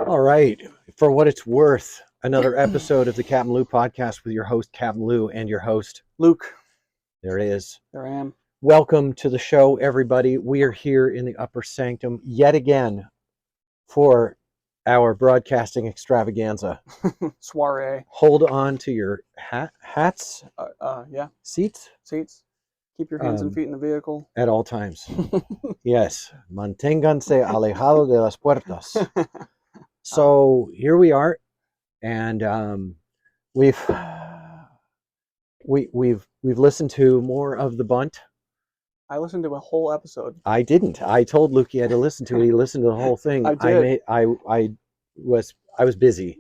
All right. For what it's worth, another episode of the CapmLew podcast with your host, CapmLew, and your host, Luke, there it is. there I am. Welcome to the show, everybody. We are here in the upper sanctum yet again for our broadcasting extravaganza. Soiree. Hold on to your hats, Yeah. seats Seats. Keep your hands and feet in the vehicle. at all times. Yes. Manténganse alejado de las puertas. So here we are, and we've listened to more of the bunt. I listened to a whole episode. I didn't. I told Luke he had to listen to it. He listened to the whole thing. I did. I was busy.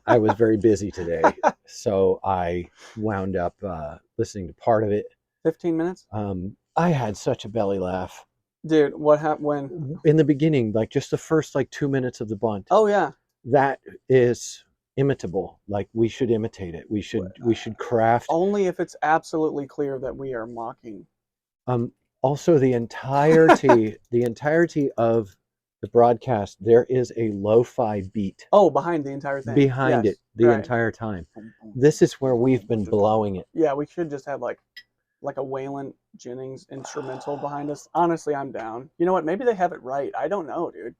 I was very busy today, so I wound up listening to part of it. 15 minutes? I had such a belly laugh. Dude, what happened when? In the beginning, like just the first 2 minutes of the bunt. Oh, yeah. That is imitable. Like we should imitate it. We should craft. Only if it's absolutely clear that we are mocking. Also, the entirety of the broadcast, there is a lo-fi beat. Oh, behind the entire thing. Behind yes, it the entire time. This is where we've been blowing it. Yeah, we should just have like a Waylon Jennings instrumental behind us. Honestly, I'm down. You know what? Maybe they have it right. I don't know, dude.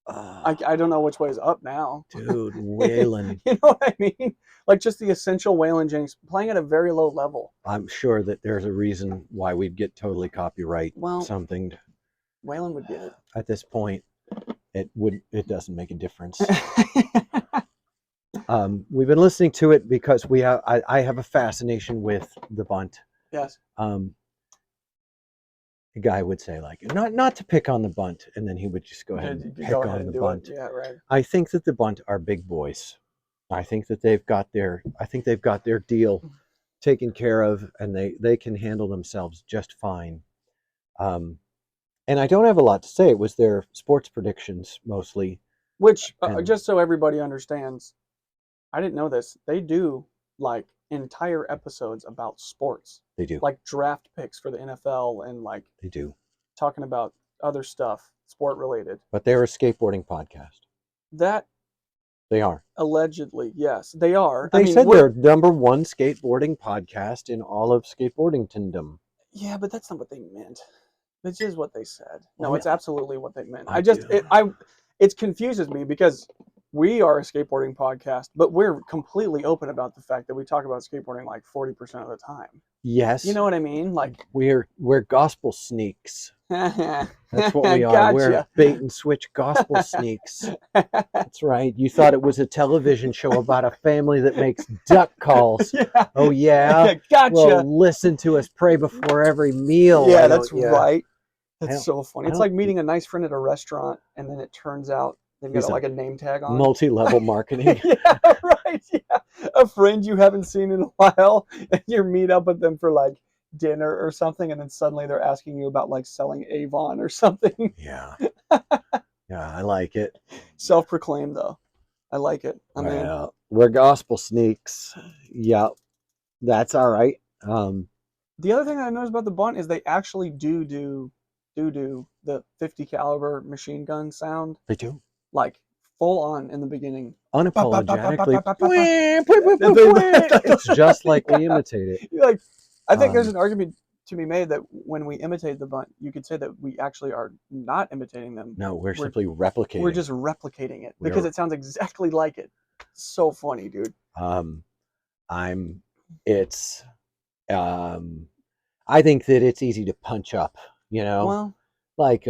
I don't know which way is up now. Dude, Waylon. You know what I mean? Like just the essential Waylon Jennings playing at a very low level. I'm sure that there's a reason why we'd get totally copyright something. Waylon would get it. At this point, it doesn't make a difference. We've been listening to it because I have a fascination with the bunt. Yes. The guy would say like not to pick on the bunt, and then he would just go ahead and pick on the bunt. Yeah, right. I think that the bunt are big boys. I think that they've got their deal taken care of, and they can handle themselves just fine. And I don't have a lot to say. It was their sports predictions mostly. Which just so everybody understands, I didn't know this. They do like entire episodes about sports. They do. Like draft picks for the NFL and like they do. Talking about other stuff, sport related. But they're a skateboarding podcast. That they are. Allegedly, yes. They are. They said they're number one skateboarding podcast in all of skateboarding-tendom. Yeah, but that's not what they meant. This is what they said. No, it's absolutely what they meant. It confuses me because we are a skateboarding podcast, but we're completely open about the fact that we talk about skateboarding like 40% of the time. Yes. You know what I mean? Like we're gospel sneaks. That's what we are. Gotcha. We're bait and switch gospel sneaks. That's right. You thought it was a television show about a family that makes duck calls. Yeah. Oh yeah. Gotcha. Well, listen to us pray before every meal. Yeah, that's right. That's so funny. It's like meeting a nice friend at a restaurant, and then it turns out they've got like a name tag on. Multi-level marketing. Yeah, right. Yeah, a friend you haven't seen in a while, and you meet up with them for like dinner or something, and then suddenly they're asking you about like selling Avon or something. Yeah. Yeah, I like it. Self-proclaimed though. I like it. We're gospel sneaks. Yeah, that's all right. The other thing I noticed about the bunt is they actually do the 50 caliber machine gun sound. They do. Like full on in the beginning. Unapologetically. It's just like we imitate it. Like, I think there's an argument to be made that when we imitate the bunt, you could say that we actually are not imitating them. No, we're simply replicating. We're just replicating it because it sounds exactly like it. So funny, dude. I think that it's easy to punch up, you know? Well, like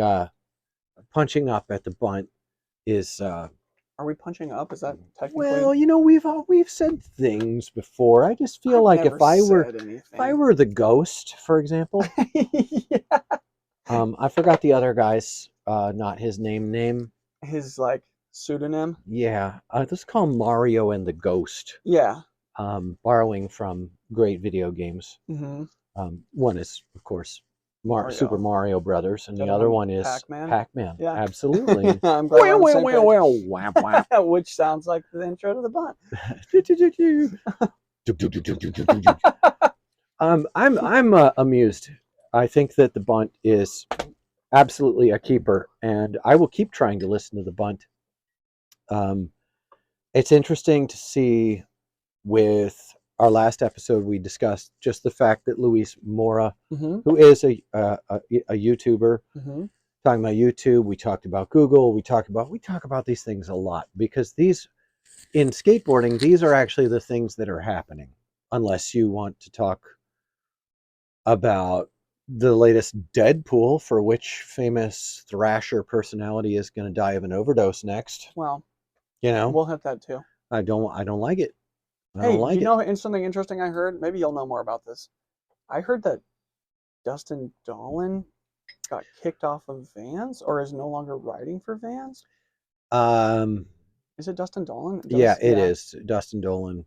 punching up at the bunt is are we punching up? Is that technically? Well, you know, we've said things before. I just feel like if I were the ghost, for example. Yeah. I forgot the other guy's not his name. His like pseudonym? Yeah. Let's call him Mario and the Ghost. Yeah. Borrowing from great video games. Mm-hmm. One is, of course, Super Mario Brothers, and the other one is Pac-Man. Yeah, absolutely. I'm glad which sounds like the intro to the bunt. I'm amused. I think that the bunt is absolutely a keeper, and I will keep trying to listen to the bunt It's interesting to see with our last episode, we discussed just the fact that Luis Mora, who is a YouTuber, talking about YouTube, we talked about Google, we talk about these things a lot, because these, in skateboarding, these are actually the things that are happening, unless you want to talk about the latest Deadpool, for which famous Thrasher personality is going to die of an overdose next. Well, you know, we'll hit that too. I don't like it. Hey, do you know something interesting I heard? Maybe you'll know more about this. I heard that Dustin Dollin got kicked off of Vans, or is no longer riding for Vans. Is it Dustin Dollin? Yeah, it is Dustin Dolan.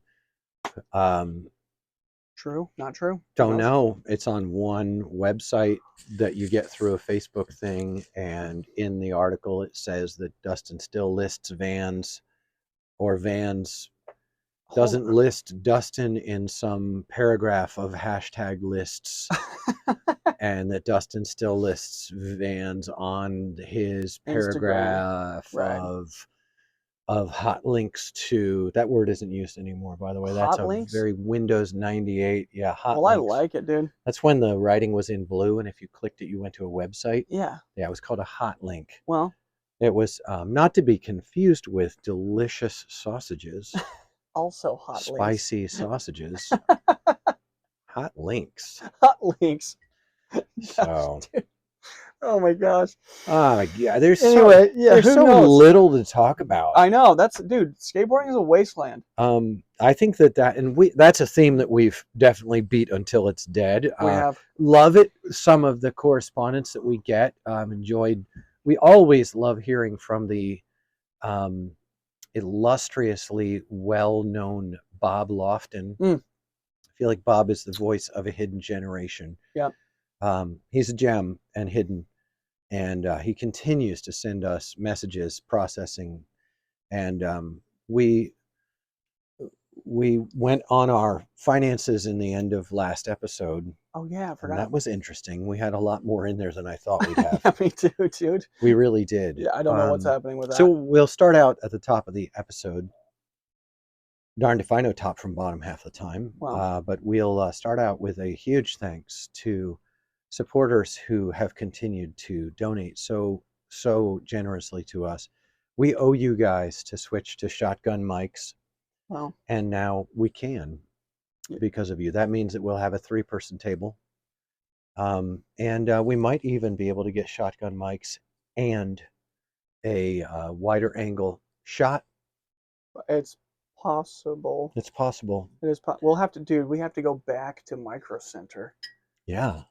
True? Not true? Don't know. It's on one website that you get through a Facebook thing, and in the article it says that Dustin still lists Vans, or Vans doesn't list Dustin in some paragraph of hashtag lists, and that Dustin still lists Vans on his paragraph of hot links to, that word isn't used anymore, by the way. That's very Windows 98. Yeah, hot links. I like it, dude. That's when the writing was in blue, and if you clicked it, you went to a website. Yeah, it was called a hot link. Well, it was not to be confused with delicious sausages. Also hot spicy sausages. Hot links. Hot links. So. Dude. Oh my gosh. Yeah. There's so little to talk about. I know. Dude, skateboarding is a wasteland. I think that's a theme that we've definitely beat until it's dead. We have. Love it. Some of the correspondence that we get, enjoyed. We always love hearing from the illustriously well-known Bob Lofton. I feel like Bob is the voice of a hidden generation. Yep. He's a gem and hidden, and he continues to send us messages, processing, and we went on our finances in the end of last episode. Oh yeah, I forgot. And that was interesting. We had a lot more in there than I thought we'd have. Yeah, me too, dude. We really did. Yeah, I don't know what's happening with that. So we'll start out at the top of the episode. Darned if I know top from bottom half the time. Wow. But we'll start out with a huge thanks to supporters who have continued to donate so generously to us. We owe you guys to switch to shotgun mics. Wow. And now we can, because of you. That means that we'll have a 3-person table. And we might even be able to get shotgun mics and a wider angle shot. It's possible. It's possible. It is. We'll have to, we have to go back to Micro Center. Yeah.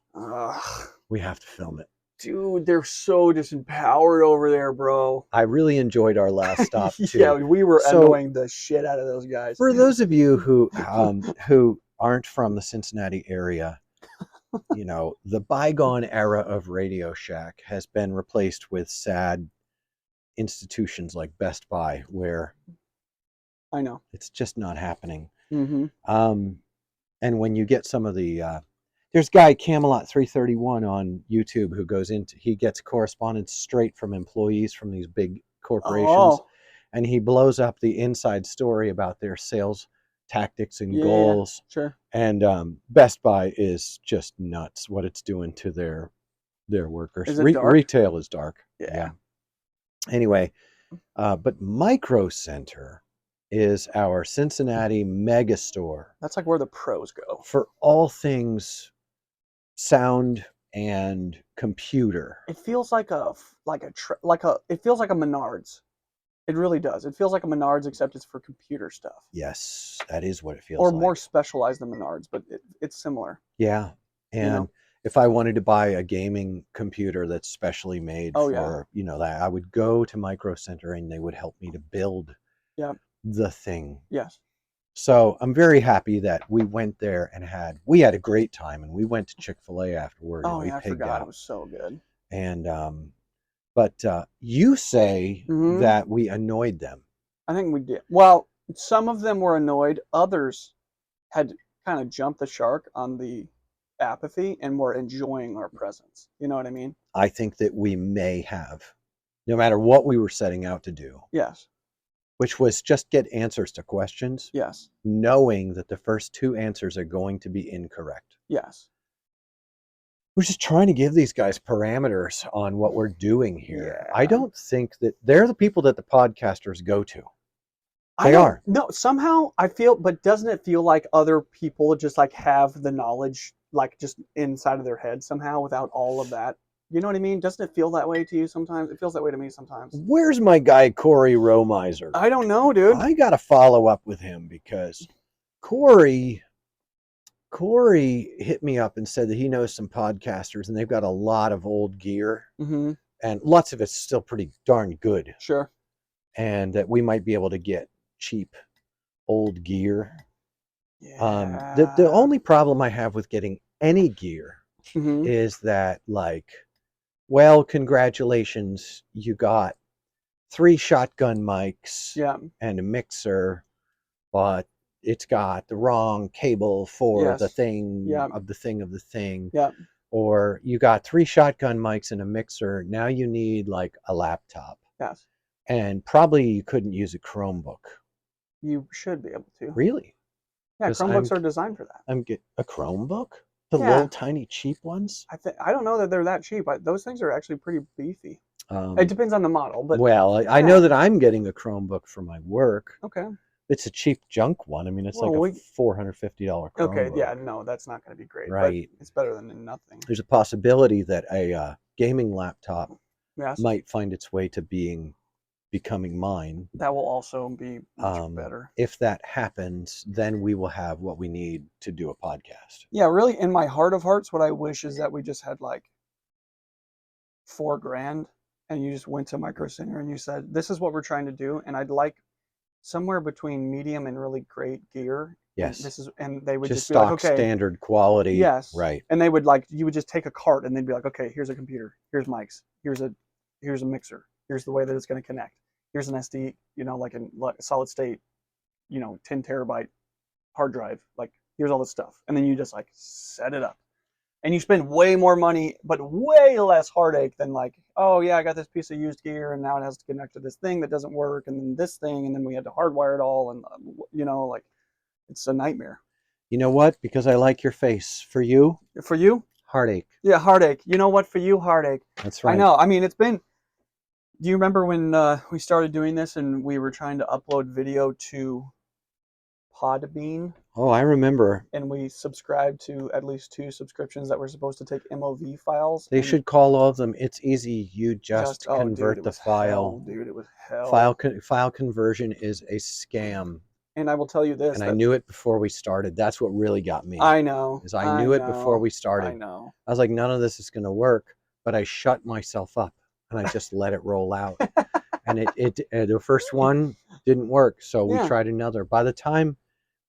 We have to film it. Dude, they're so disempowered over there, bro. I really enjoyed our last stop too. Yeah, we were annoying the shit out of those guys. For those of you who aren't from the Cincinnati area, the bygone era of Radio Shack has been replaced with sad institutions like Best Buy, where I know it's just not happening. Mm-hmm. And when you get some of the there's guy Camelot 331 on YouTube who he gets correspondence straight from employees from these big corporations, and he blows up the inside story about their sales tactics and goals. Sure. And Best Buy is just nuts what it's doing to their workers. Is it dark? Retail is dark. Yeah. Anyway, but Micro Center is our Cincinnati mega store. That's like where the pros go for all things sound and computer. It feels like it feels like a Menards. It really does. It feels like a Menards, except it's for computer stuff. Yes, that is what it feels like. Or more specialized than Menards, but it's similar. Yeah. And if I wanted to buy a gaming computer that's specially made for, that, I would go to Micro Center and they would help me to build the thing. Yes. So I'm very happy that we went there and we had a great time, and we went to Chick-fil-A afterward. Oh, and I forgot. It was so good. And but you say that we annoyed them. I think we did. Well, some of them were annoyed. Others had kind of jumped the shark on the apathy and were enjoying our presence. You know what I mean? I think that we may have, no matter what we were setting out to do. Yes. which was just get answers to questions, Yes. knowing that the first 2 answers are going to be incorrect. Yes. We're just trying to give these guys parameters on what we're doing here. Yeah. I don't think that they're the people that the podcasters go to. I They don't are. no, somehow I feel, but doesn't it feel like other people just like have the knowledge like just inside of their head somehow without all of that? You know what I mean? Doesn't it feel that way to you sometimes? It feels that way to me sometimes. Where's my guy Corey Romiser? I don't know, dude. I got to follow up with him because Corey hit me up and said that he knows some podcasters and they've got a lot of old gear Mm-hmm. and lots of it's still pretty darn good, Sure. and that we might be able to get cheap old gear. Yeah. The only problem I have with getting any gear Mm-hmm. is that, like, well, congratulations, you got 3 shotgun mics Yeah. and a mixer, but it's got the wrong cable for the Yes. thing Yeah. of the thing of the thing. Yeah. Or you got 3 shotgun mics and a mixer. Now you need like a laptop. Yes. And probably you couldn't use a Chromebook. You should be able to. Really? Yeah, 'Cause Chromebooks are designed for that. I'm get a Chromebook? The Yeah. little tiny cheap ones? I don't know that they're that cheap. Those things are actually pretty beefy. It Um, depends on the model, but well, I know that I'm getting a Chromebook for my work. okay. It's a cheap junk one. I mean, it's Well, like a $450 Chromebook. Okay, yeah, no, that's not going to be great. Right. But it's better than nothing. There's a possibility that a gaming laptop Yes. might find its way to becoming mine. That will also be much better. If that happens, then we will have what we need to do a podcast. Yeah, really, in my heart of hearts, what I wish is that we just had like $4,000 and you just went to Micro Center and you said, this is what we're trying to do. And I'd like somewhere between medium and really great gear. Yes. And they would Just be like, stock okay, standard quality. yes, Right. and they would you would just take a cart and they'd be like, okay, here's a computer, here's mics, here's a mixer, here's the way that it's going to connect, here's an SD, like a solid state, 10 terabyte hard drive, like here's all this stuff, and then you just like set it up, and you spend way more money but way less heartache than like, oh yeah, I got this piece of used gear and now it has to connect to this thing that doesn't work, and then this thing, and then we had to hardwire it all, and like it's a nightmare. You know what? Because I like your face. For you, heartache. Yeah, heartache. You know what? For you, heartache. That's right. I know. I mean, it's been. Do you remember when we started doing this and we were trying to upload video to Podbean? Oh, I remember. And we subscribed to at least 2 subscriptions that were supposed to take MOV files. They should call all of them. It's easy. You just convert the file. Hell, dude, it was hell. File conversion is a scam. And I will tell you this. And I knew it before we started. That's what really got me. I know. Is I knew it before we started. I know. I was like, none of this is going to work. But I shut myself up and I just let it roll out. And the first one didn't work. So we tried another. By the time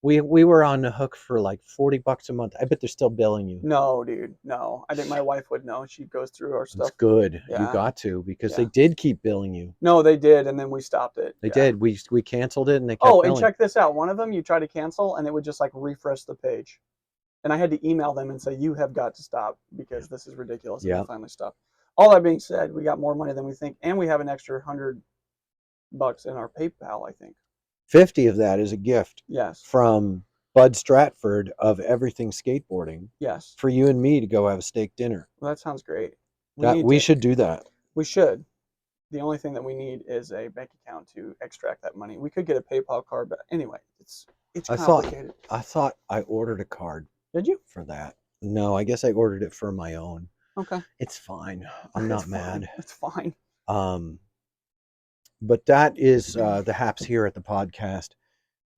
we were on the hook for like $40 a month. I bet they're still billing you. No, dude, no. I think my wife would know. She goes through our stuff. That's good. Yeah. You got to, because they did keep billing you. No, they did, and then we stopped it. They did. We canceled it, and they kept billing. And check this out. One of them, you try to cancel, and it would just like refresh the page. And I had to email them and say, you have got to stop because this is ridiculous. And they finally stopped. All that being said, we got more money than we think, and we have an extra $100 in our PayPal, I think. 50 of that is a gift. Yes. From Bud Stratford of Everything Skateboarding. Yes. For you and me to go have a steak dinner. Well, that sounds great. We should do that. We should. The only thing that we need is a bank account to extract that money. We could get a PayPal card, but anyway, it's complicated. I thought I ordered a card. Did you? For that. No, I guess I ordered it for my own. Okay. It's fine. I'm not mad. It's fine. But that is the haps here at the podcast.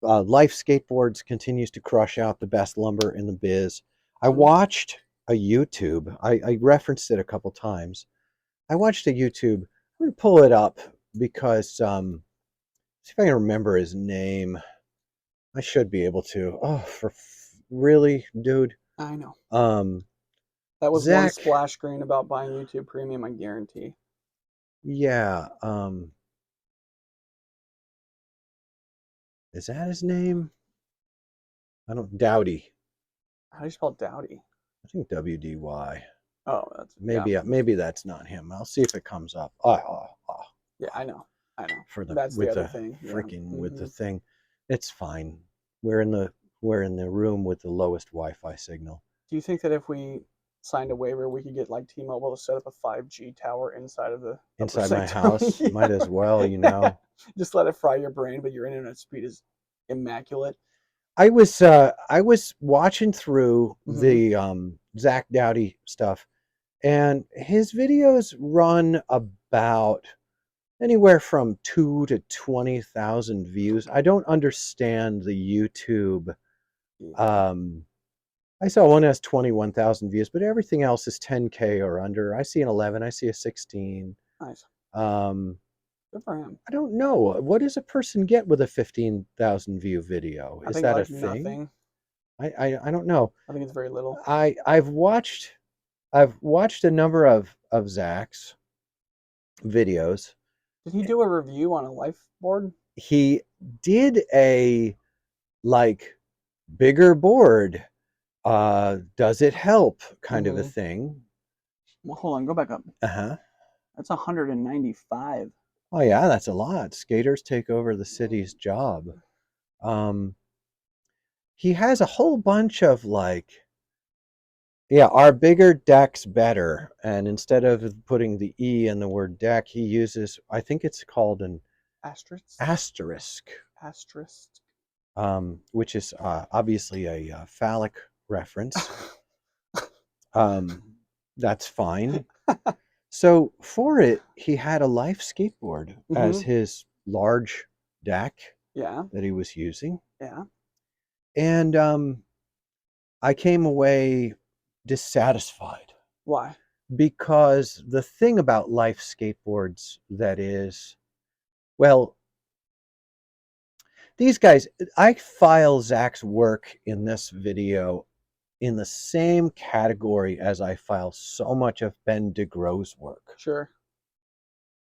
Life Skateboards continues to crush out the best lumber in the biz. I watched a YouTube. I referenced it a couple times. I watched a YouTube. I'm going to pull it up because, see if I can remember his name. I should be able to. Oh, really, dude? I know. That was one splash screen about buying YouTube Premium, I guarantee. Yeah. Is that his name? Dowdy. How do you spell Dowdy? I think WDY. Oh, that's maybe that's not him. I'll see if it comes up. Yeah, I know. I know. for the That's the with other the thing. Yeah. freaking with the Mhm. thing. It's fine. We're in the room with the lowest Wi-Fi signal. Do you think that if we signed a waiver, we could get like T-Mobile to set up a 5G tower inside of the upper Inside my sanctum? house, Yeah. might as well, you know. Just let it fry your brain, but your internet speed is immaculate. I was watching through Hmm. the Zach Dowdy stuff, and his videos run about anywhere from 2 to 20,000 views. I don't understand the YouTube. Yeah. Um, I saw one has 21,000 views, but everything else is 10K or under. I see an 11, I see a 16. Nice. Um, Good for him. I don't know. What does a person get with a 15,000 view video? I Is think that a like thing? nothing. I don't know. I think it's very little. I've watched a number of Zach's videos. Did he do a review on a life board? He did a like bigger board. Does it help kind of a Hmm. thing? Well, hold on. Go back up. Uh-huh. That's 195. Oh yeah, that's a lot. Skaters take over the city's job. Um, he has a whole bunch of like, yeah, our bigger deck's better. And instead of putting the E in the word deck, he uses, I think it's called an Asterisk. asterisk, Asterisk. which is obviously a phallic reference. Um, that's fine. So for it, he had a life skateboard as Hmm. his large deck Yeah. that he was using. Yeah. And I came away dissatisfied Why? because the thing about life skateboards that is, well, these guys, I file Zach's work in this video in the same category as I file so much of Ben DeGro's work, Sure.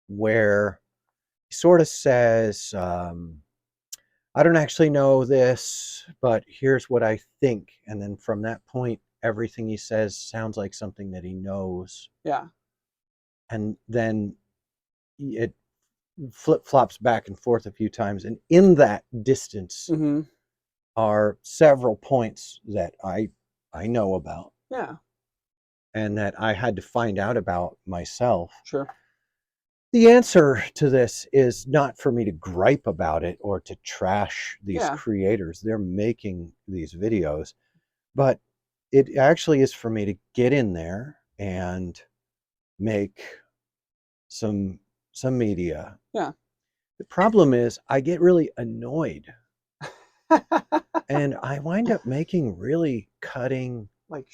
where he sort of says, I don't actually know this, but here's what I think. And then from that point, everything he says sounds like something that he knows. Yeah. And then it flip flops back and forth a few times. And in that distance Hmm. are several points that I know about Yeah. and that I had to find out about myself. Sure. The answer to this is not for me to gripe about it or to trash these Yeah. creators. They're making these videos, but it actually is for me to get in there and make some media. Yeah. The problem is I get really annoyed and I wind up making really cutting Like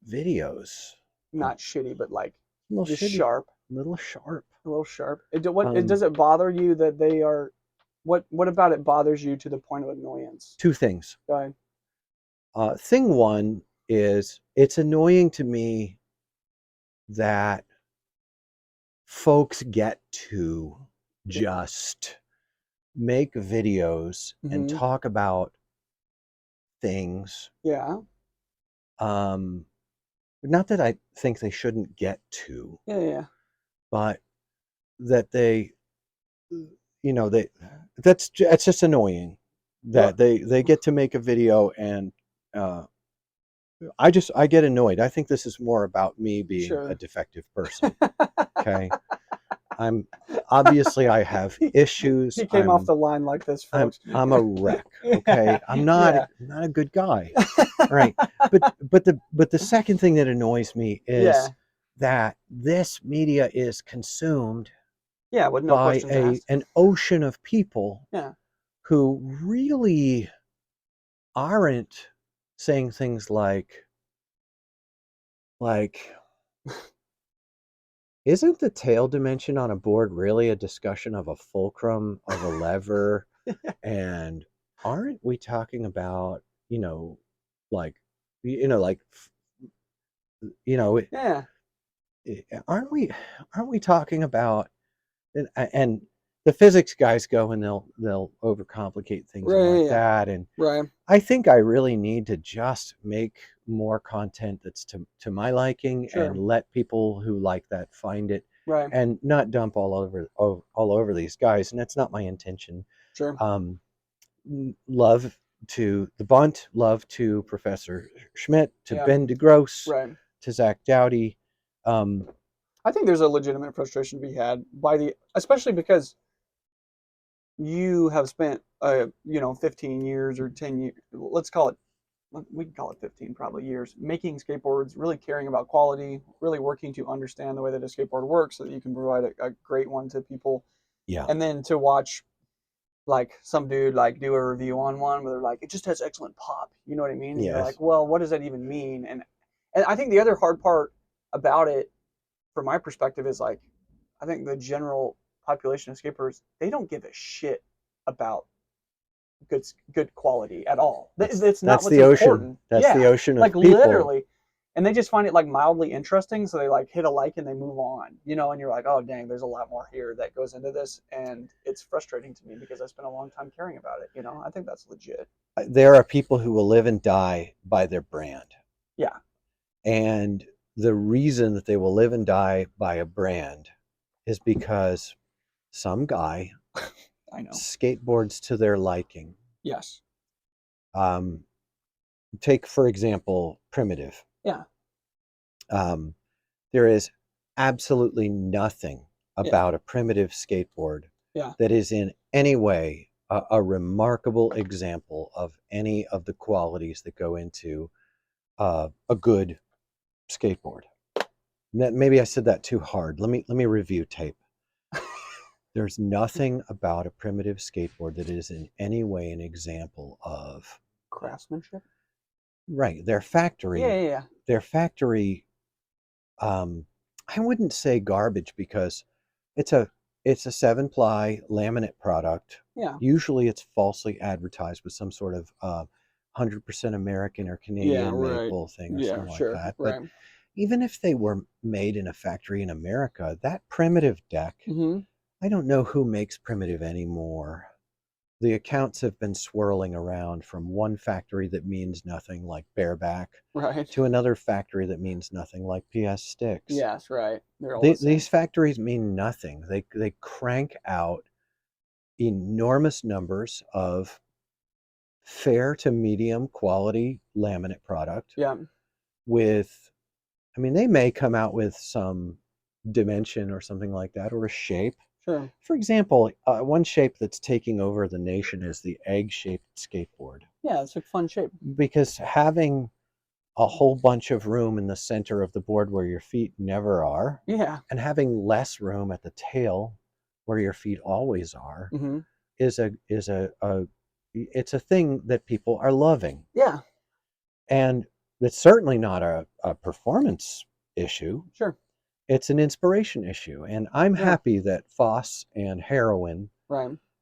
videos. A not shitty, but like little just shitty, sharp. little sharp. A little sharp. Does Um, it bother you that they are? What about it bothers you to the point of annoyance? Two things. Go ahead. Thing one is it's annoying to me that folks get to just make videos and Hmm. talk about things. Yeah. Not that I think they shouldn't get to, Yeah. Yeah. but that they, they that's just annoying Well, that they get to make a video and uh, I get annoyed. I think this is more about me being a sure. defective person. Okay, I'm obviously I have issues. He came off the line like this, folks. I'm a wreck. Okay, Yeah. I'm not a good guy. All right, but the second thing that annoys me Yeah. is that this media is consumed Yeah. With no by questions asked. an ocean of people Yeah. who really aren't saying things like isn't the tail dimension on a board really a discussion of a fulcrum of a lever? And aren't we talking about, like, like, you know, Yeah. aren't we talking about, and the physics guys go and they'll overcomplicate things Right. like Yeah. that. And Right. I think I really need to just make more content that's to my liking and Sure. let people who like that find it. Right. and not dump all over these guys. And that's not my intention. Sure. Love to the Bunt, love to Professor Schmidt, to Yeah. Ben DeGrosse, Right. to Zach Dowdy. I think there's a legitimate frustration to be had especially because you have spent 15 years or 10 years, let's call it, we can call it 15 probably years, making skateboards, really caring about quality, really working to understand the way that a skateboard works so that you can provide a great one to people. Yeah. And then to watch like some dude like do a review on one where they're like, it just has excellent pop. You know what I mean? And you're Yes. like, well, what does that even mean? And I think the other hard part about it, from my perspective, is like, I think the general population of skateboarders, they don't give a shit about good quality at all. It's not what's the ocean. important. That's the ocean of like people. literally. And they just find it like mildly interesting, so they like hit a like and they move on. And you're like, oh dang, there's a lot more here that goes into this, and it's frustrating to me because I spent a long time caring about it. I think that's legit. There are people who will live and die by their brand. Yeah. And the reason that they will live and die by a brand is because some guy I know. skateboards to their liking. Yes. Take, for example, Primitive. Yeah. There is absolutely nothing about a Primitive skateboard that is in any way a remarkable example of any of the qualities that go into a good skateboard. Maybe I said that too hard. Let me review tape. There's nothing about a Primitive skateboard that is in any way an example of craftsmanship. Right, their factory. Yeah. Their factory. I wouldn't say garbage because it's a 7-ply laminate product. Yeah. Usually, it's falsely advertised with some sort of 100% American or Canadian maple thing or something like that. But even if they were made in a factory in America, that Primitive deck, I don't know who makes Primitive anymore. The accounts have been swirling around from one factory that means nothing, like Bareback, to another factory that means nothing, like PS Sticks. Yes, right. These factories mean nothing. They crank out enormous numbers of fair to medium quality laminate product. Yeah. They may come out with some dimension or something like that, or a shape. Sure. For example, one shape that's taking over the nation is the egg-shaped skateboard. Yeah, it's a fun shape. Because having a whole bunch of room in the center of the board where your feet never are, and having less room at the tail where your feet always are, is it's a thing that people are loving. Yeah. And it's certainly not a performance issue. Sure. It's an inspiration issue. And I'm happy that Foss and Heroin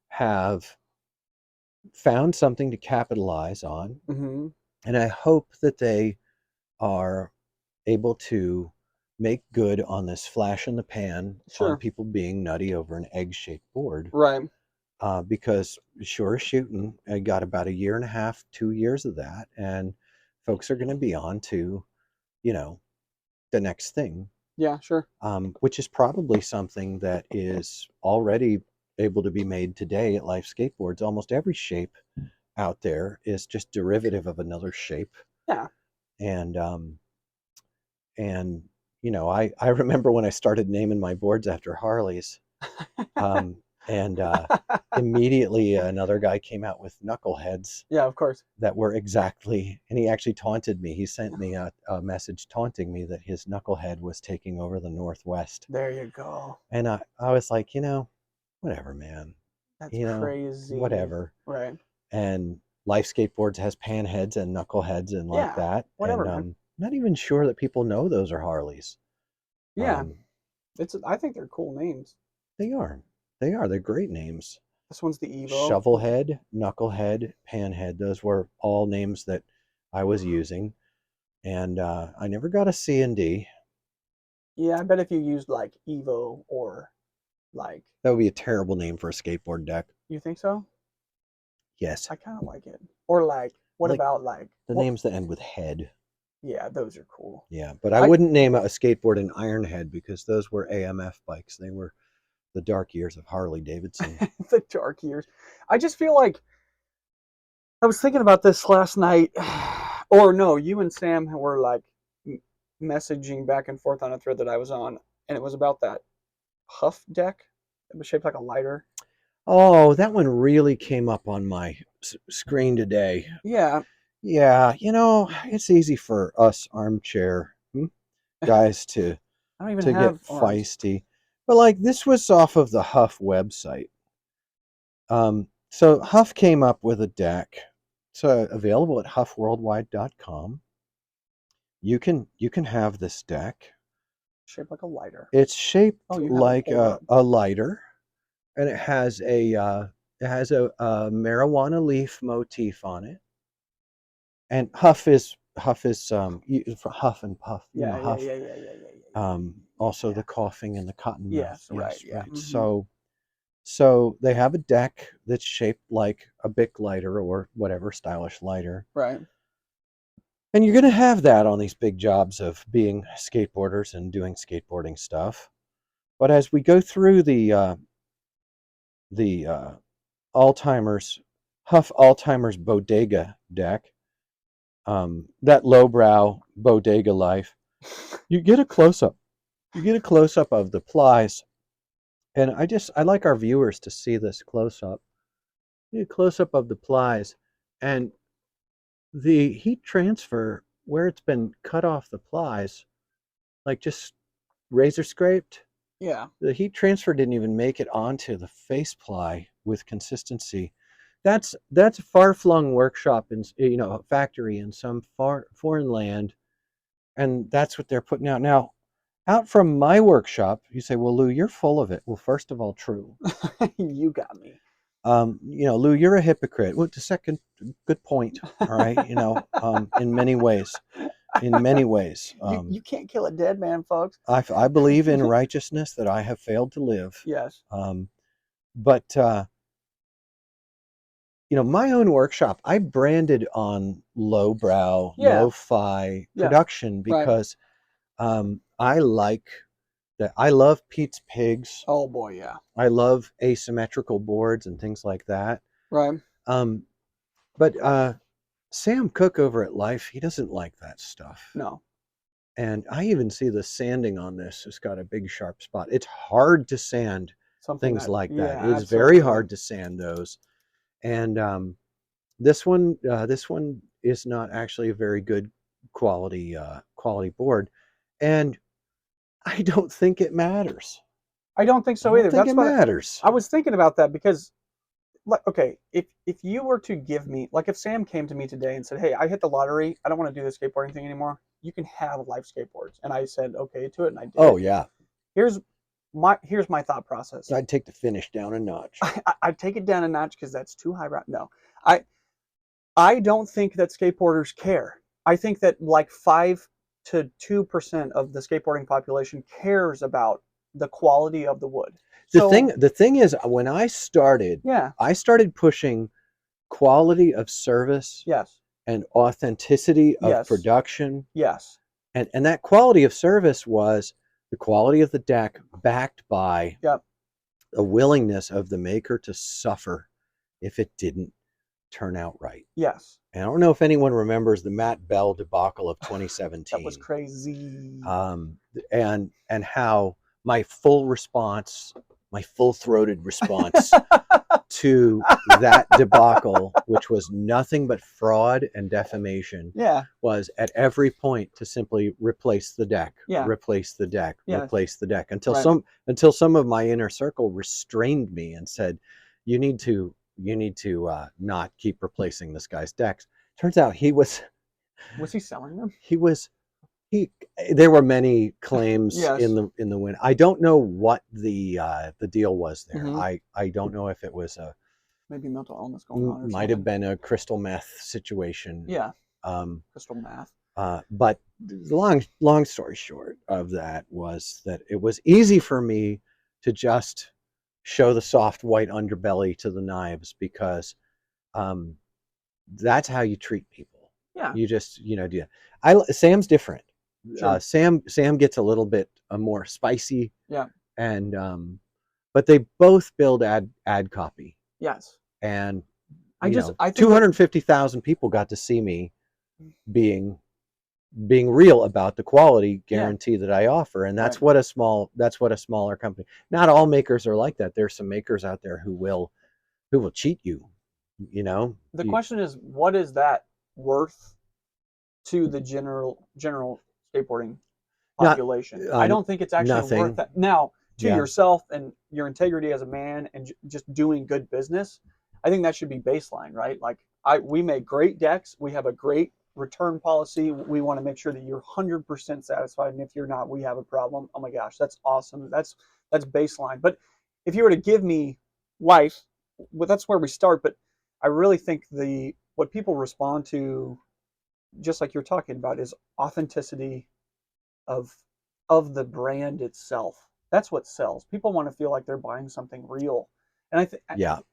have found something to capitalize on. And I hope that they are able to make good on this flash in the pan on people being nutty over an egg-shaped board. Right. Because sure as shooting, I got about 1.5 to 2 years of that. And folks are going to be on to, the next thing. Yeah, sure. Which is probably something that is already able to be made today at Life Skateboards. Almost every shape out there is just derivative of another shape. Yeah. And I remember when I started naming my boards after Harleys, and immediately another guy came out with knuckleheads. Yeah, of course. That were exactly, and he actually taunted me. He sent me a message taunting me that his knucklehead was taking over the Northwest. There you go. And I was like, whatever, man. That's crazy. Whatever. Right. And Life Skateboards has panheads and knuckleheads and like that. Whatever, and man. Not even sure that people know those are Harleys. Yeah. I think they're cool names. They are. They're great names. This one's the Evo. Shovelhead, Knucklehead, Panhead. Those were all names that I was using. And I never got a C and D. Yeah, I bet if you used like Evo or like... That would be a terrible name for a skateboard deck. You think so? Yes. I kind of like it. Or like, what about like... The names that end with head. Yeah, those are cool. Yeah, but I wouldn't name a skateboard an Ironhead because those were AMF bikes. They were the dark years of Harley Davidson. The dark years. I just feel like I was thinking about this last night, or no, you and Sam were like messaging back and forth on a thread that I was on, and it was about that Huff deck. It was shaped like a lighter. Oh, that one really came up on my screen today. Yeah. Yeah, it's easy for us armchair guys I don't even to get have arms. feisty. But like this was off of the Huff website. So Huff came up with a deck. It's available at huffworldwide.com. You can have this deck. Shaped like a lighter. It's shaped Oh, you have it like pulled up. a lighter, and it has a marijuana leaf motif on it. And Huff is for Huff and Puff. Yeah, Huff. yeah. Also the coughing and the cotton mouth. Yes, right, yeah. Right. So they have a deck that's shaped like a Bic lighter or whatever stylish lighter. Right. And you're going to have that on these big jobs of being skateboarders and doing skateboarding stuff. But as we go through the Alzheimer's Huff Alzheimer's Bodega deck, that lowbrow bodega life, you get a close up. You get a close up of the plies, and I like our viewers to see this close up. You get a close up of the plies, and the heat transfer where it's been cut off the plies, like just razor scraped. Yeah. The heat transfer didn't even make it onto the face ply with consistency. That's a far-flung workshop in a factory in some foreign land, and that's what they're putting out now. Out from my workshop, you say, "Well, Lou, you're full of it." Well, first of all, true. You got me. Lou, you're a hypocrite. Well, the second, good point. All right, in many ways. In many ways. You can't kill a dead man, folks. I believe in righteousness that I have failed to live. Yes. But my own workshop, I branded on lowbrow, lo-fi production because I like that. I love Pete's Pigs. Oh boy, yeah. I love asymmetrical boards and things like that. Right. But Sam Cook over at Life, he doesn't like that stuff. No. And I even see the sanding on this. It's got a big sharp spot. It's hard to sand things like that. It is very hard to sand those. And this one is not actually a very good quality board, and I don't think it matters. I don't think so either. That's what matters. I was thinking about that because, okay, if you were to give me, like, if Sam came to me today and said, "Hey, I hit the lottery. I don't want to do the skateboarding thing anymore. You can have Life skateboards," and I said, "Okay" to it, and I did. Oh yeah. Here's my thought process. I'd take the finish down a notch. I'd take it down a notch because that's too high. No, I don't think that skateboarders care. I think that like 5 to 2% of the skateboarding population cares about the quality of the wood. The thing is, when I started, I started pushing quality of service, yes, and authenticity of production, yes, and that quality of service was the quality of the deck backed by a willingness of the maker to suffer if it didn't turn out right. Yes. And I don't know if anyone remembers the Matt Bell debacle of 2017. That was crazy. And how my full-throated response to that debacle, which was nothing but fraud and defamation, was at every point to simply replace the deck, replace the deck, replace the deck, until some of my inner circle restrained me and said, you need to not keep replacing this guy's decks. Turns out he was he selling them? There were many claims in the win. I don't know what the deal was there. Mm-hmm. I don't know if it was maybe mental illness going on. Might have been a crystal meth situation. Yeah. Crystal meth. But the long story short of that was that it was easy for me to just show the soft white underbelly to the knives because that's how you treat people. Yeah. You just, do Sam's different. Sure. Sam gets a little bit more spicy, Yeah. and but they both build ad copy, Yes. and I think 250,000 people got to see me being real about the quality guarantee that I offer, and that's what a smaller company. Not all makers are like that. There's some makers out there who will cheat you. The question is, what is that worth to the general skateboarding population? I don't think it's actually nothing. worth that. Now, to Yeah. yourself and your integrity as a man and just doing good business, I think that should be baseline, right? Like we make great decks. We have a great return policy. We want to make sure that you're 100% satisfied. And if you're not, we have a problem. Oh my gosh, that's awesome. That's baseline. But if you were to give me life, well, that's where we start. But I really think what people respond to, just like you're talking about, is authenticity of the brand itself. That's what sells. People want to feel like they're buying something real. And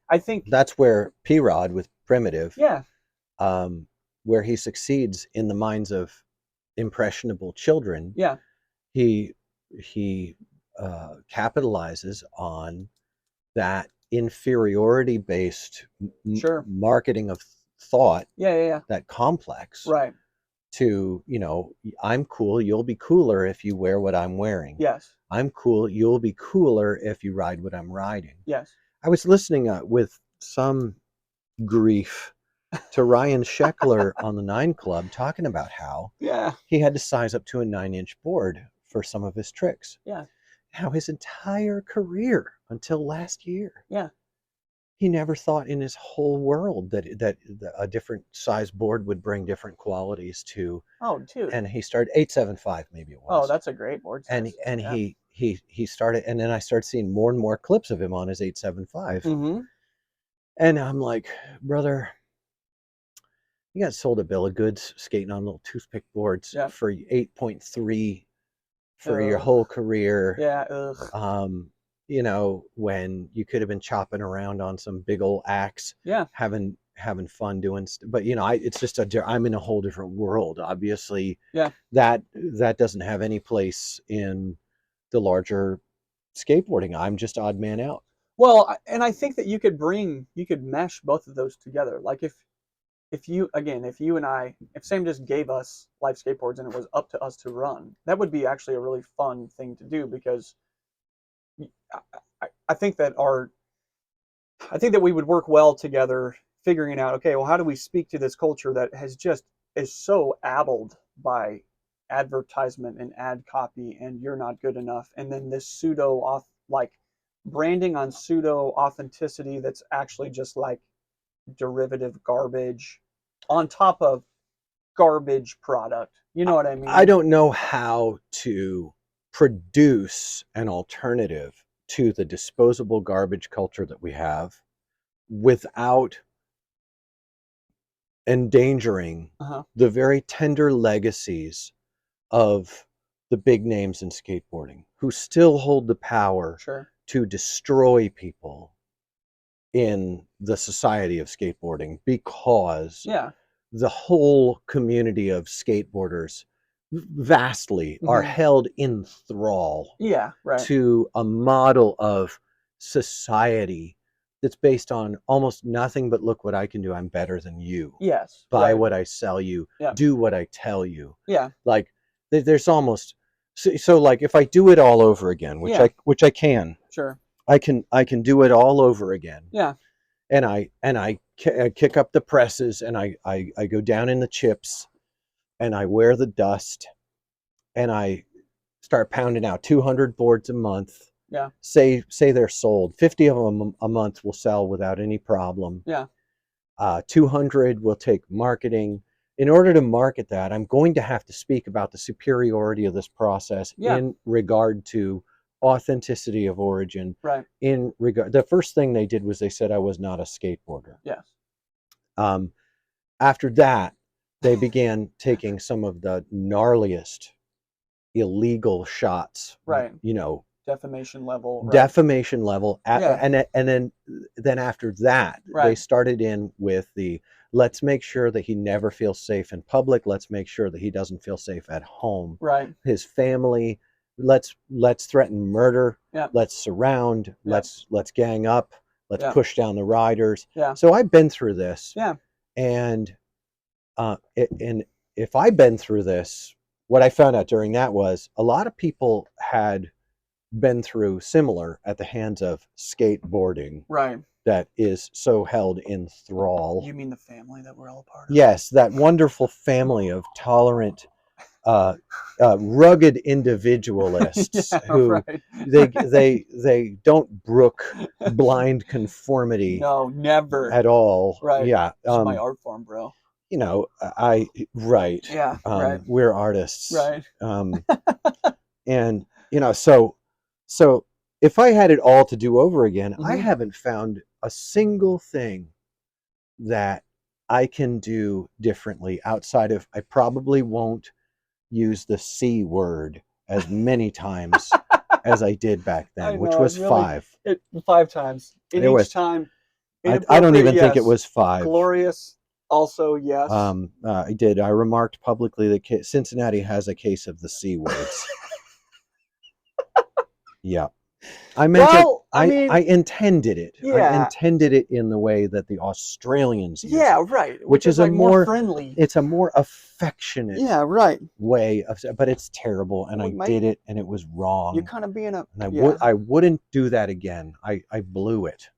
I think that's where P-Rod with Primitive, yeah, where he succeeds in the minds of impressionable children. Yeah. He capitalizes on that inferiority based Sure. marketing of thought. Yeah. That complex. Right. To, I'm cool, you'll be cooler if you wear what I'm wearing. Yes. I'm cool, you'll be cooler if you ride what I'm riding. Yes. I was listening with some grief to Ryan Sheckler on the 9 Club talking about how he had to size up to a 9-inch board for some of his tricks. Yeah. How his entire career until last year. Yeah. He never thought in his whole world that a different size board would bring different qualities to. Oh, dude. And he started 875, maybe it was. Oh, that's a great board size. And he started, and then I started seeing more and more clips of him on his 875. Mm-hmm. And I'm like, brother, you got sold a bill of goods skating on little toothpick boards for 8.3 for your whole career. Yeah. When you could have been chopping around on some big old axe, having fun doing but it's just I'm in a whole different world, obviously. That doesn't have any place in the larger skateboarding. I'm just odd man out. Well, and I think that you could mesh both of those together. Like if you and I, if Sam just gave us life skateboards and it was up to us to run, that would be actually a really fun thing to do, because I think that we would work well together, figuring out, okay, well, how do we speak to this culture that is so addled by advertisement and ad copy, and you're not good enough, and then this branding on pseudo authenticity that's actually just like derivative garbage on top of garbage product. You know what I mean? I don't know how to produce an alternative to the disposable garbage culture that we have without endangering the very tender legacies of the big names in skateboarding, who still hold the power to destroy people in the society of skateboarding, because the whole community of skateboarders vastly are held in thrall to a model of society that's based on almost nothing but, look what I can do, I'm better than you. Yes. Buy what I sell you. Do what I tell you. Like there's almost so like if I do it all over again, which I can. Sure. I can do it all over again. Yeah. And I kick up the presses, and I go down in the chips, and I wear the dust, and I start pounding out 200 boards a month. Yeah. Say they're sold. 50 of them a month will sell without any problem. Yeah. 200 will take marketing. In order to market that, I'm going to have to speak about the superiority of this process in regard to authenticity of origin. Right. The first thing they did was they said I was not a skateboarder. Yes. After that, they began taking some of the gnarliest illegal shots. Right. defamation level. Right. Defamation level. Yeah. And then after that, Right. they started in with the, let's make sure that he never feels safe in public. Let's make sure that he doesn't feel safe at home. Right. His family. Let's threaten murder. Yeah. Let's surround. Yeah. Let's gang up. Let's Yeah. push down the riders. Yeah. So I've been through this. Yeah. And and if I've been through this, what I found out during that was a lot of people had been through similar at the hands of skateboarding. Right. That is so held in thrall. You mean the family that we're all a part of? Yes, that wonderful family of tolerant, rugged individuals Yeah, who right. they don't brook blind conformity. No, never At all. Right. Yeah. This is my art form, bro. You know, right. Yeah. Right. We're artists. Right. And you know, so if I had it all to do over again, I haven't found a single thing that I can do differently outside of, I probably won't use the C word as many times as I did back then, which was really, 5. 5 times. In each time. I don't even think it was 5. Glorious. Also, yes. I did. I remarked publicly that Cincinnati has a case of the C words. Yeah. I meant well, it. I intended it. Yeah. I intended it in the way that the Australians use it, right. Which is a like more friendly. It's a more affectionate right. way of, but it's terrible, and I did it, and it was wrong. You're kind of being a. And I wouldn't do that again. I blew it.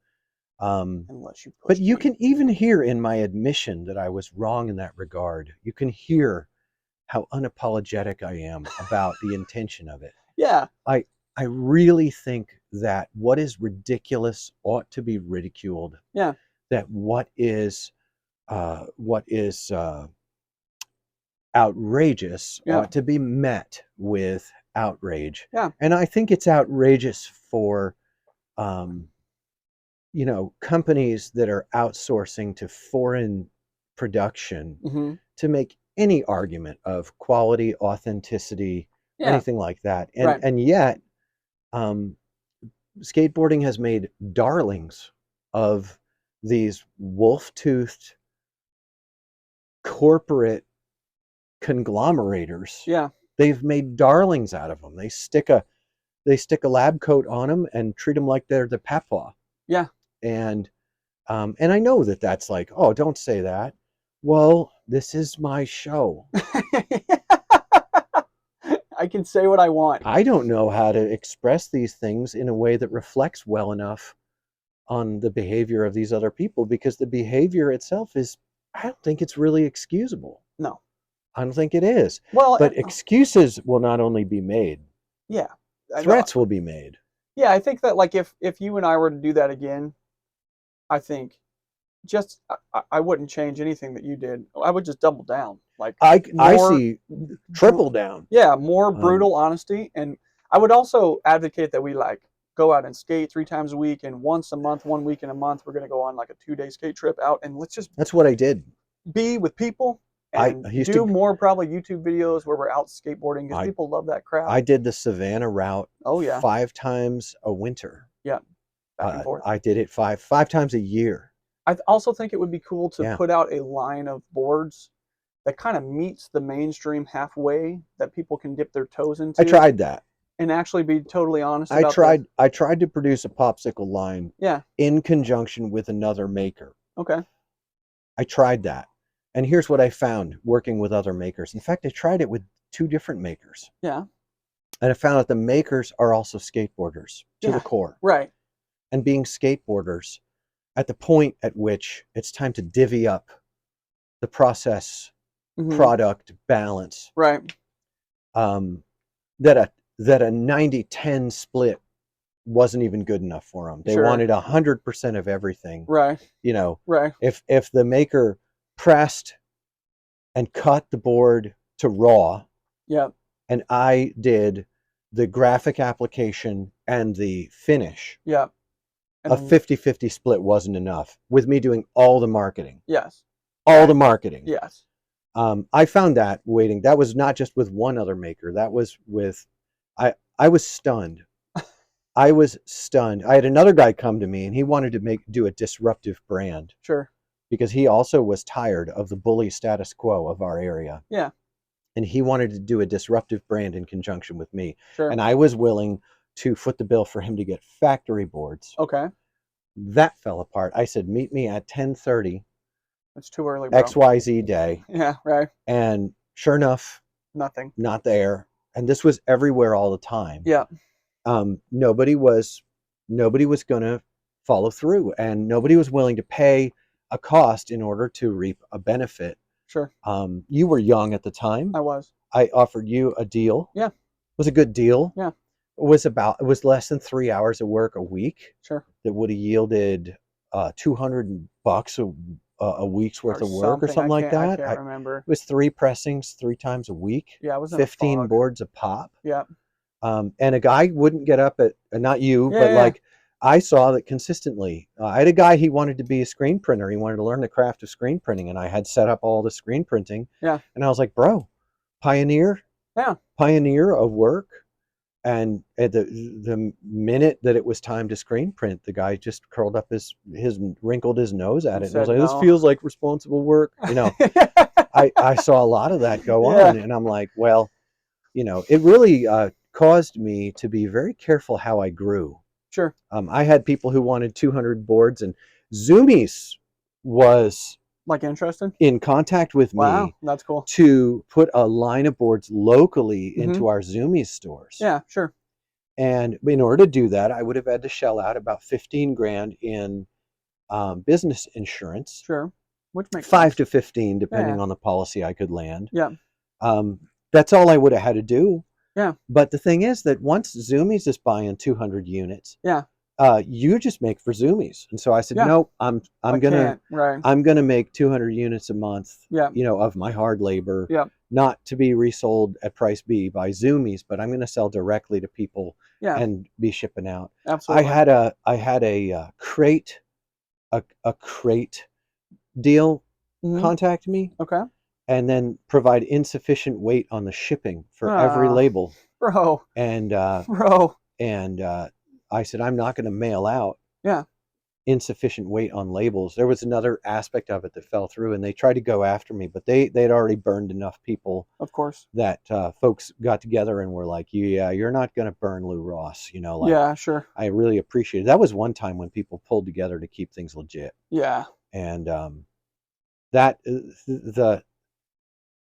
Unless you. But you can even hear in my admission that I was wrong in that regard. You can hear how unapologetic I am about the intention of it. Yeah. I really think that what is ridiculous ought to be ridiculed. Yeah. That what is outrageous ought to be met with outrage. Yeah. And I think it's outrageous for, you know, companies that are outsourcing to foreign production to make any argument of quality, authenticity, anything like that. And and yet, skateboarding has made darlings of these wolf-toothed corporate conglomerators. Yeah. They've made darlings out of them. They stick a lab coat on them and treat them like they're the papa. Yeah. And I know that that's like, oh, don't say that. Well, this is my show. I can say what I want. I don't know how to express these things in a way that reflects well enough on the behavior of these other people, because the behavior itself is, I don't think it's really excusable. No. I don't think it is. Well, but excuses will not only be made. Yeah. Threats will be made. Yeah, I think that like if you and I were to do that again, I think just I wouldn't change anything that you did. I would just double down. Like I see triple down. Yeah, more brutal honesty. And I would also advocate that we like go out and skate 3 times a week, and once a month, 1 week in a month, we're gonna go on like a 2-day skate trip out, and let's just That's what I did. Be with people and do more probably YouTube videos where we're out skateboarding, because people love that crap. I did the Savannah route 5 times a winter. Yeah. Back and forth. I did it five times a year. I also think it would be cool to put out a line of boards that kind of meets the mainstream halfway, that people can dip their toes into. I tried that. And actually be totally honest about I tried to produce a popsicle line in conjunction with another maker. Okay. I tried that. And here's what I found working with other makers. In fact, I tried it with 2 different makers. Yeah. And I found that the makers are also skateboarders to the core. Right. And being skateboarders, at the point at which it's time to divvy up the process product balance. Right. That a 90-10 split wasn't even good enough for them. They wanted 100% of everything. Right. You know. Right. If the maker pressed and cut the board to raw. Yeah. And I did the graphic application and the finish. Yeah. A 50-50 split wasn't enough with me doing all the marketing. Yes. All the marketing. Yes. I found that waiting. That was not just with one other maker. That was with, I was stunned I was stunned. I had another guy come to me and he wanted to do a disruptive brand Sure. because he also was tired of the bully status quo of our area. Yeah. And he wanted to do a disruptive brand in conjunction with me. Sure. And I was willing to foot the bill for him to get factory boards. Okay. That fell apart. I said, meet me at 10:30. It's too early, bro. XYZ day. Yeah, right. And sure enough, Nothing. not there. And this was everywhere all the time. Yeah. Nobody was going to follow through, and nobody was willing to pay a cost in order to reap a benefit. Sure. You were young at the time. I was. I offered you a deal. Yeah. It was a good deal. Yeah. It was less than 3 hours of work a week. Sure. That would have yielded $200 a week's worth of work or something like that. I can't remember. It was 3 pressings 3 times a week. Yeah, it was 15 boards a pop. Yeah. And a guy wouldn't get up at, not you, Yeah, but yeah. like I saw that consistently. I had a guy, he wanted to be a screen printer. He wanted to learn the craft of screen printing, and I had set up all the screen printing. Yeah. And I was like, bro, pioneer of work. And at the minute that it was time to screen print, the guy just curled up wrinkled his nose at it. And I was like, no. this feels like responsible work. You know, I saw a lot of that go on, and I'm like, well, you know, it really caused me to be very careful how I grew. Sure. I had people who wanted 200 boards, and Zoomies was like interested in contact with wow, me. That's cool. To put a line of boards locally into our Zoomies stores. Yeah, sure. And in order to do that, I would have had to shell out about 15 grand in business insurance. Sure. Which makes 5 sense. to 15, depending on the policy I could land. Yeah. That's all I would have had to do. Yeah. But the thing is that once Zoomies is buying 200 units, yeah, you just make for Zoomies. And so I said, yeah. nope, I'm gonna make 200 units a month. Yeah. You know, of my hard labor. Yeah. Not to be resold at price B by Zoomies, but I'm going to sell directly to people. Yeah. And be shipping out. Absolutely. I had a crate deal contact me. Okay. And then provide insufficient weight on the shipping for every label. Bro. And I said, I'm not going to mail out insufficient weight on labels. There was another aspect of it that fell through, and they tried to go after me, but they'd already burned enough people. Of course. That folks got together and were like, yeah, you're not going to burn Lou Ross. You know, like, yeah, sure. I really appreciate it. That was one time when people pulled together to keep things legit. Yeah. And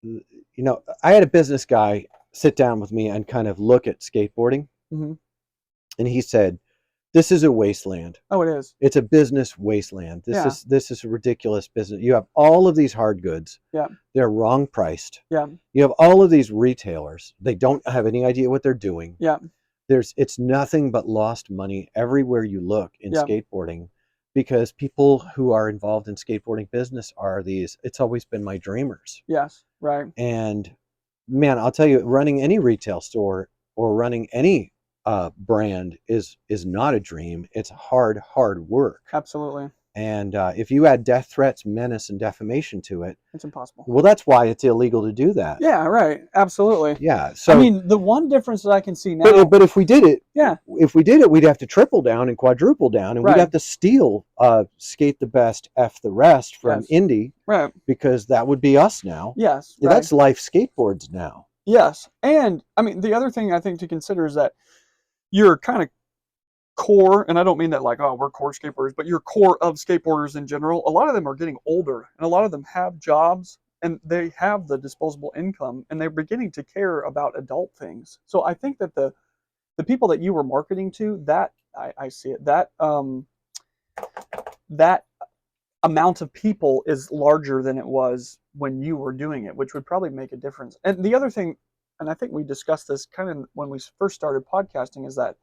you know, I had a business guy sit down with me and kind of look at skateboarding. Mm-hmm. And he said, this is a wasteland. Oh, it is. It's a business wasteland. This is a ridiculous business. You have all of these hard goods. Yeah. They're wrong priced. Yeah. You have all of these retailers. They don't have any idea what they're doing. Yeah. It's nothing but lost money everywhere you look in skateboarding, because people who are involved in skateboarding business are it's always been my dreamers. Yes. Right. And man, I'll tell you, running any retail store or running any brand is not a dream. It's hard work. Absolutely. And if you add death threats, menace, and defamation to it, it's impossible. Well, that's why it's illegal to do that. Yeah, right. Absolutely. Yeah. So I mean, the one difference that I can see now. But if we did it, we'd have to triple down and quadruple down, and we'd have to steal Skate the Best, F the Rest from Indy, right? Because that would be us now. Yes. Right. That's Life Skateboards now. Yes. And I mean, the other thing I think to consider is that your kind of core, and I don't mean that like, oh, we're core skateboarders, but your core of skateboarders in general, a lot of them are getting older, and a lot of them have jobs, and they have the disposable income, and they're beginning to care about adult things. So I think that the people that you were marketing to, that I see it, that that amount of people is larger than it was when you were doing it, which would probably make a difference. And the other thing, and I think we discussed this kind of when we first started podcasting, is that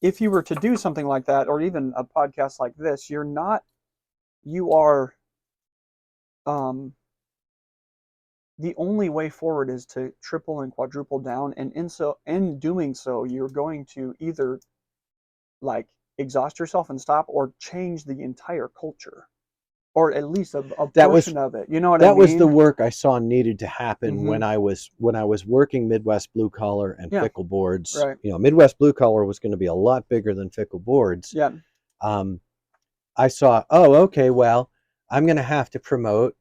if you were to do something like that, or even a podcast like this, you are the only way forward is to triple and quadruple down, and in doing so, you're going to either like exhaust yourself and stop, or change the entire culture. or at least a That was portion of it. You know what I that was the mean? work I saw needed to happen Mm-hmm. when I was working Midwest Blue Collar and Yeah. Fickle Boards. Right. You know, Midwest Blue Collar was going to be a lot bigger than Fickle Boards. Yeah. Um, I saw, oh, okay, well, I'm going to have to promote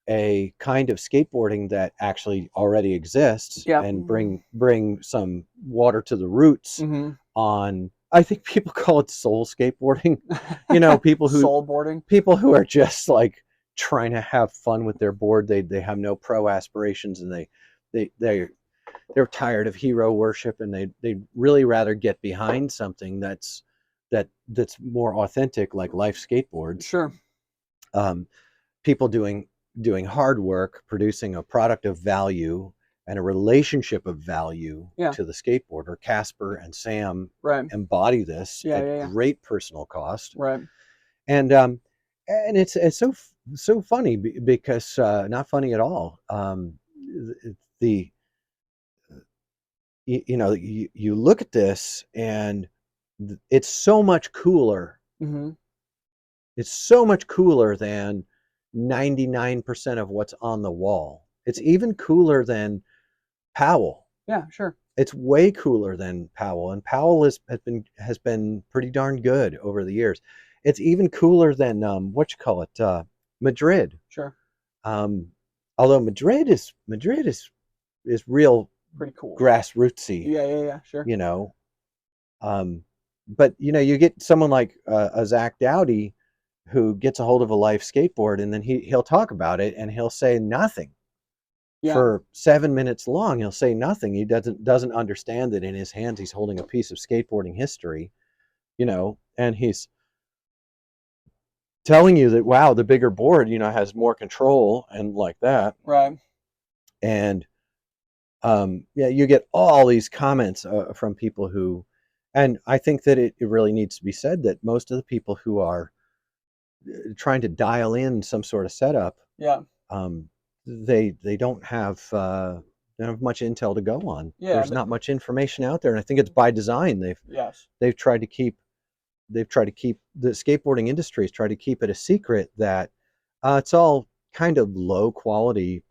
a kind of skateboarding that actually already exists Yeah. and bring some water to the roots Mm-hmm. on. I think people call it soul skateboarding. You know, Soul boarding. people who are just like trying to have fun with their board. They have no pro aspirations, and they're tired of hero worship, and they really rather get behind something that's more authentic, like life skateboards. Sure. um, People doing hard work, producing a product of value and a relationship of value Yeah. to the skateboarder. Casper and Sam Right. embody this Yeah. at Yeah. Yeah. great personal cost. Right. And it's so funny because not funny at all. The you know, you look at this and it's so much cooler. Mm-hmm. It's so much cooler than 99% of what's on the wall. It's even cooler than Powell. Yeah. Sure. It's way cooler than Powell, and Powell has been pretty darn good over the years. It's even cooler than what you call it, Madrid. Sure. Um, Although Madrid is real Pretty cool. grassrootsy, Yeah. Yeah. Yeah. Sure. you know. Um, but you know, you get someone like a Zach Dowdy who gets a hold of a life skateboard, and then he'll talk about it, and he'll say nothing Yeah. for 7 minutes long. He'll say nothing. He doesn't understand that in his hands he's holding a piece of skateboarding history, you know, and he's telling you that, wow, the bigger board, you know, has more control and like that. Right. And yeah, you get all these comments from people who, and I think that it really needs to be said that most of the people who are trying to dial in some sort of setup, Yeah. They don't have much intel to go on. Yeah. There's not much information out there, and I think it's by design. Yes. They've tried to keep the skateboarding industry has tried to keep it a secret that it's all kind of low quality.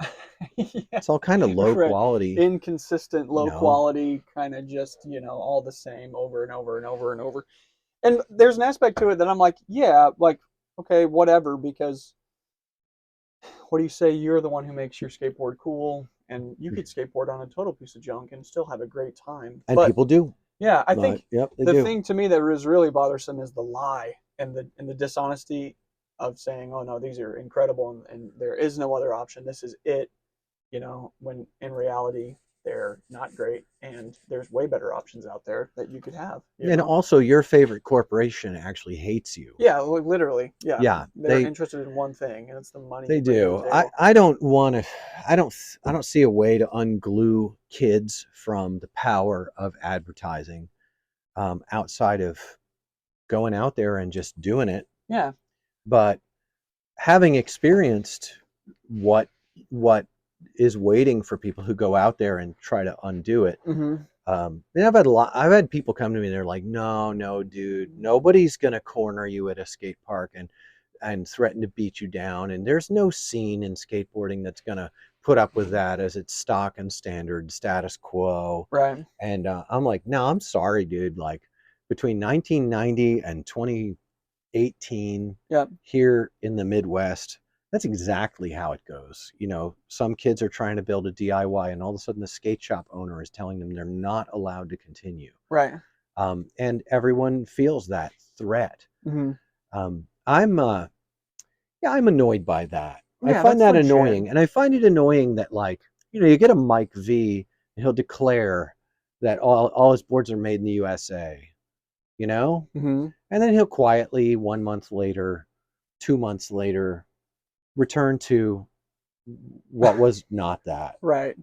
Yeah. It's all kind of low Right. quality, Inconsistent, you low know. quality, kind of just, all the same over and over and over and over. And there's an aspect to it that I'm like, yeah, like, okay, whatever, because what do you say? You're the one who makes your skateboard cool, and you could skateboard on a total piece of junk and still have a great time. And But people do. yeah, I think Yep, they the do. thing to me that is really bothersome is the lie and the dishonesty of saying, "Oh no, these are incredible, and there is no other option. This is it." When in reality they're not great, and there's way better options out there that you could have. And also, your favorite corporation actually hates you. Yeah, literally. Yeah. Yeah, They're interested in one thing, and it's the money. they you bring to do. the table. I don't want to. I don't see a way to unglue kids from the power of advertising, outside of going out there and just doing it. Yeah. But having experienced what is waiting for people who go out there and try to undo it. Mm-hmm. And I've had people come to me and they're like, no, dude, nobody's gonna corner you at a skate park and threaten to beat you down. And there's no scene in skateboarding that's gonna put up with that as its stock and standard status quo. Right. And I'm like, no, I'm sorry, dude. Like between 1990 and 2018, Yep. here in the Midwest, that's exactly how it goes. You know, some kids are trying to build a DIY, and all of a sudden the skate shop owner is telling them they're not allowed to continue. Right. And everyone feels that threat. Mm-hmm. I'm annoyed by that. I Yeah, find that's that legit. annoying, and I find it annoying that, like, you get a Mike V, and he'll declare that all his boards are made in the USA. Mm-hmm. And then he'll quietly 1 month later, 2 months later, return to what was not that. Right.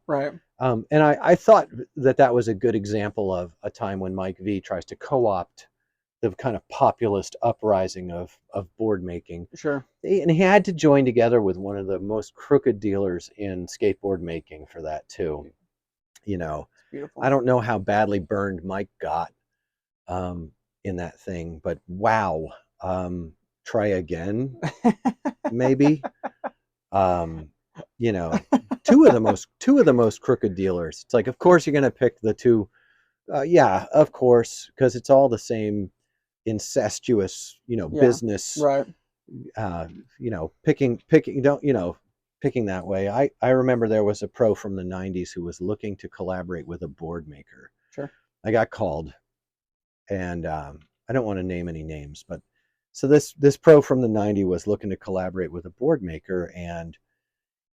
Right. And I thought that was a good example of a time when Mike V tries to co-opt the kind of populist uprising of board making. Sure. And he had to join together with one of the most crooked dealers in skateboard making for that too. Beautiful. I don't know how badly burned Mike got in that thing, but wow. Try again. maybe. You know, two of the most crooked dealers. It's like, of course you're going to pick the two. Yeah, of course, because it's all the same incestuous, Yeah. business. Right. Picking that way. I remember there was a pro from the 90s who was looking to collaborate with a board maker. Sure. I got called, and I don't want to name any names, but so this pro from the 90s was looking to collaborate with a board maker, and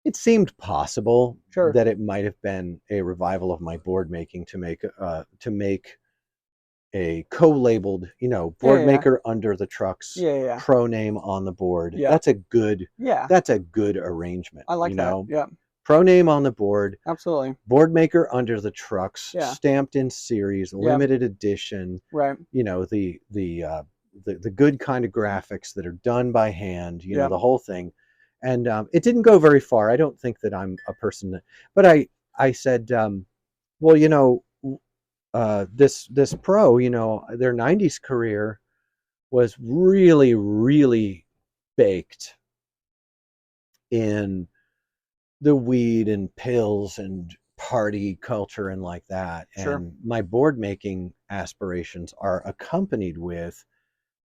it seemed possible Sure. that it might have been a revival of my board making to make a co-labeled, board Yeah. maker under the trucks, Yeah. pro name on the board. Yeah. That's a good Yeah. arrangement. I like that. Yeah. Pro name on the board, Absolutely. board maker under the trucks, Yeah. stamped in series, limited edition. Right. The good kind of graphics that are done by hand. Yeah. The whole thing. And it didn't go very far. I don't think that I'm a person that, but I said, well, this pro, their 90s career was really, really baked in the weed and pills and party culture and like that. Sure. And my board making aspirations are accompanied with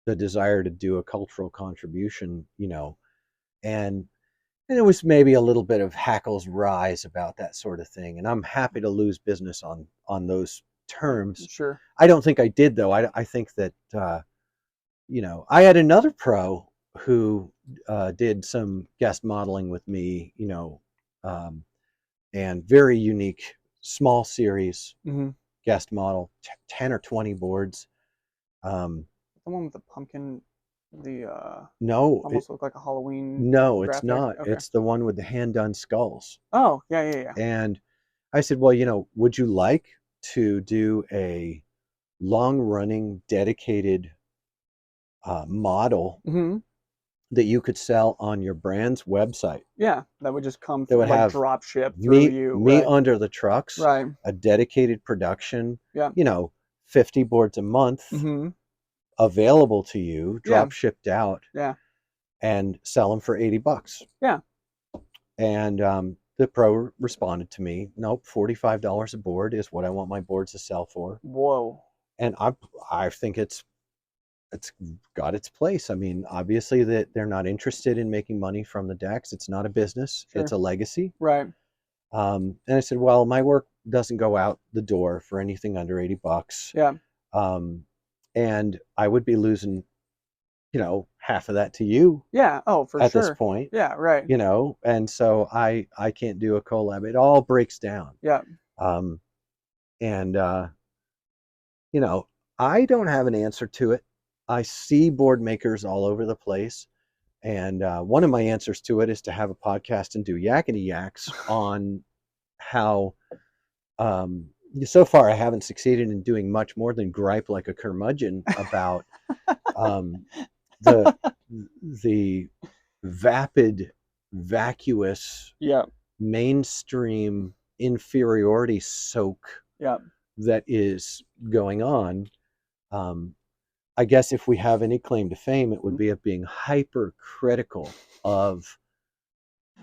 the desire to do a cultural contribution, and it was maybe a little bit of hackles rise about that sort of thing. And I'm happy to lose business on those terms. Sure. I don't think I did, though. I think that, I had another pro who did some guest modeling with me, and very unique small series guest model, 10 or 20 boards. The one with the pumpkin, no, almost look like a Halloween. No, graphic. it's not. Okay. It's the one with the hand-done skulls. Oh, yeah. And I said, well, would you like to do a long-running, dedicated model that you could sell on your brand's website? Yeah, that would just come That would like have drop ship through you. me Right. under the trucks, Right. a dedicated production, Yeah. 50 boards a month available to you, drop shipped out, Yeah. and sell them for $80. Yeah. And the pro responded to me, nope, $45 a board is what I want my boards to sell for. Whoa. And I think it's got its place. I mean, obviously that they're not interested in making money from the decks. It's not a business. Sure. It's a legacy. Right. And I said, well, my work doesn't go out the door for anything under $80. Yeah. And I would be losing, half of that to you. Yeah. Oh, for at sure. this point. Yeah. Right. And so I can't do a collab. It all breaks down. Yeah. And I don't have an answer to it. I see board makers all over the place. And one of my answers to it is to have a podcast and do yakety yaks on how, so far I haven't succeeded in doing much more than gripe like a curmudgeon about the vapid, vacuous, mainstream inferiority soak that is going on. I guess if we have any claim to fame, it would be of being hypercritical of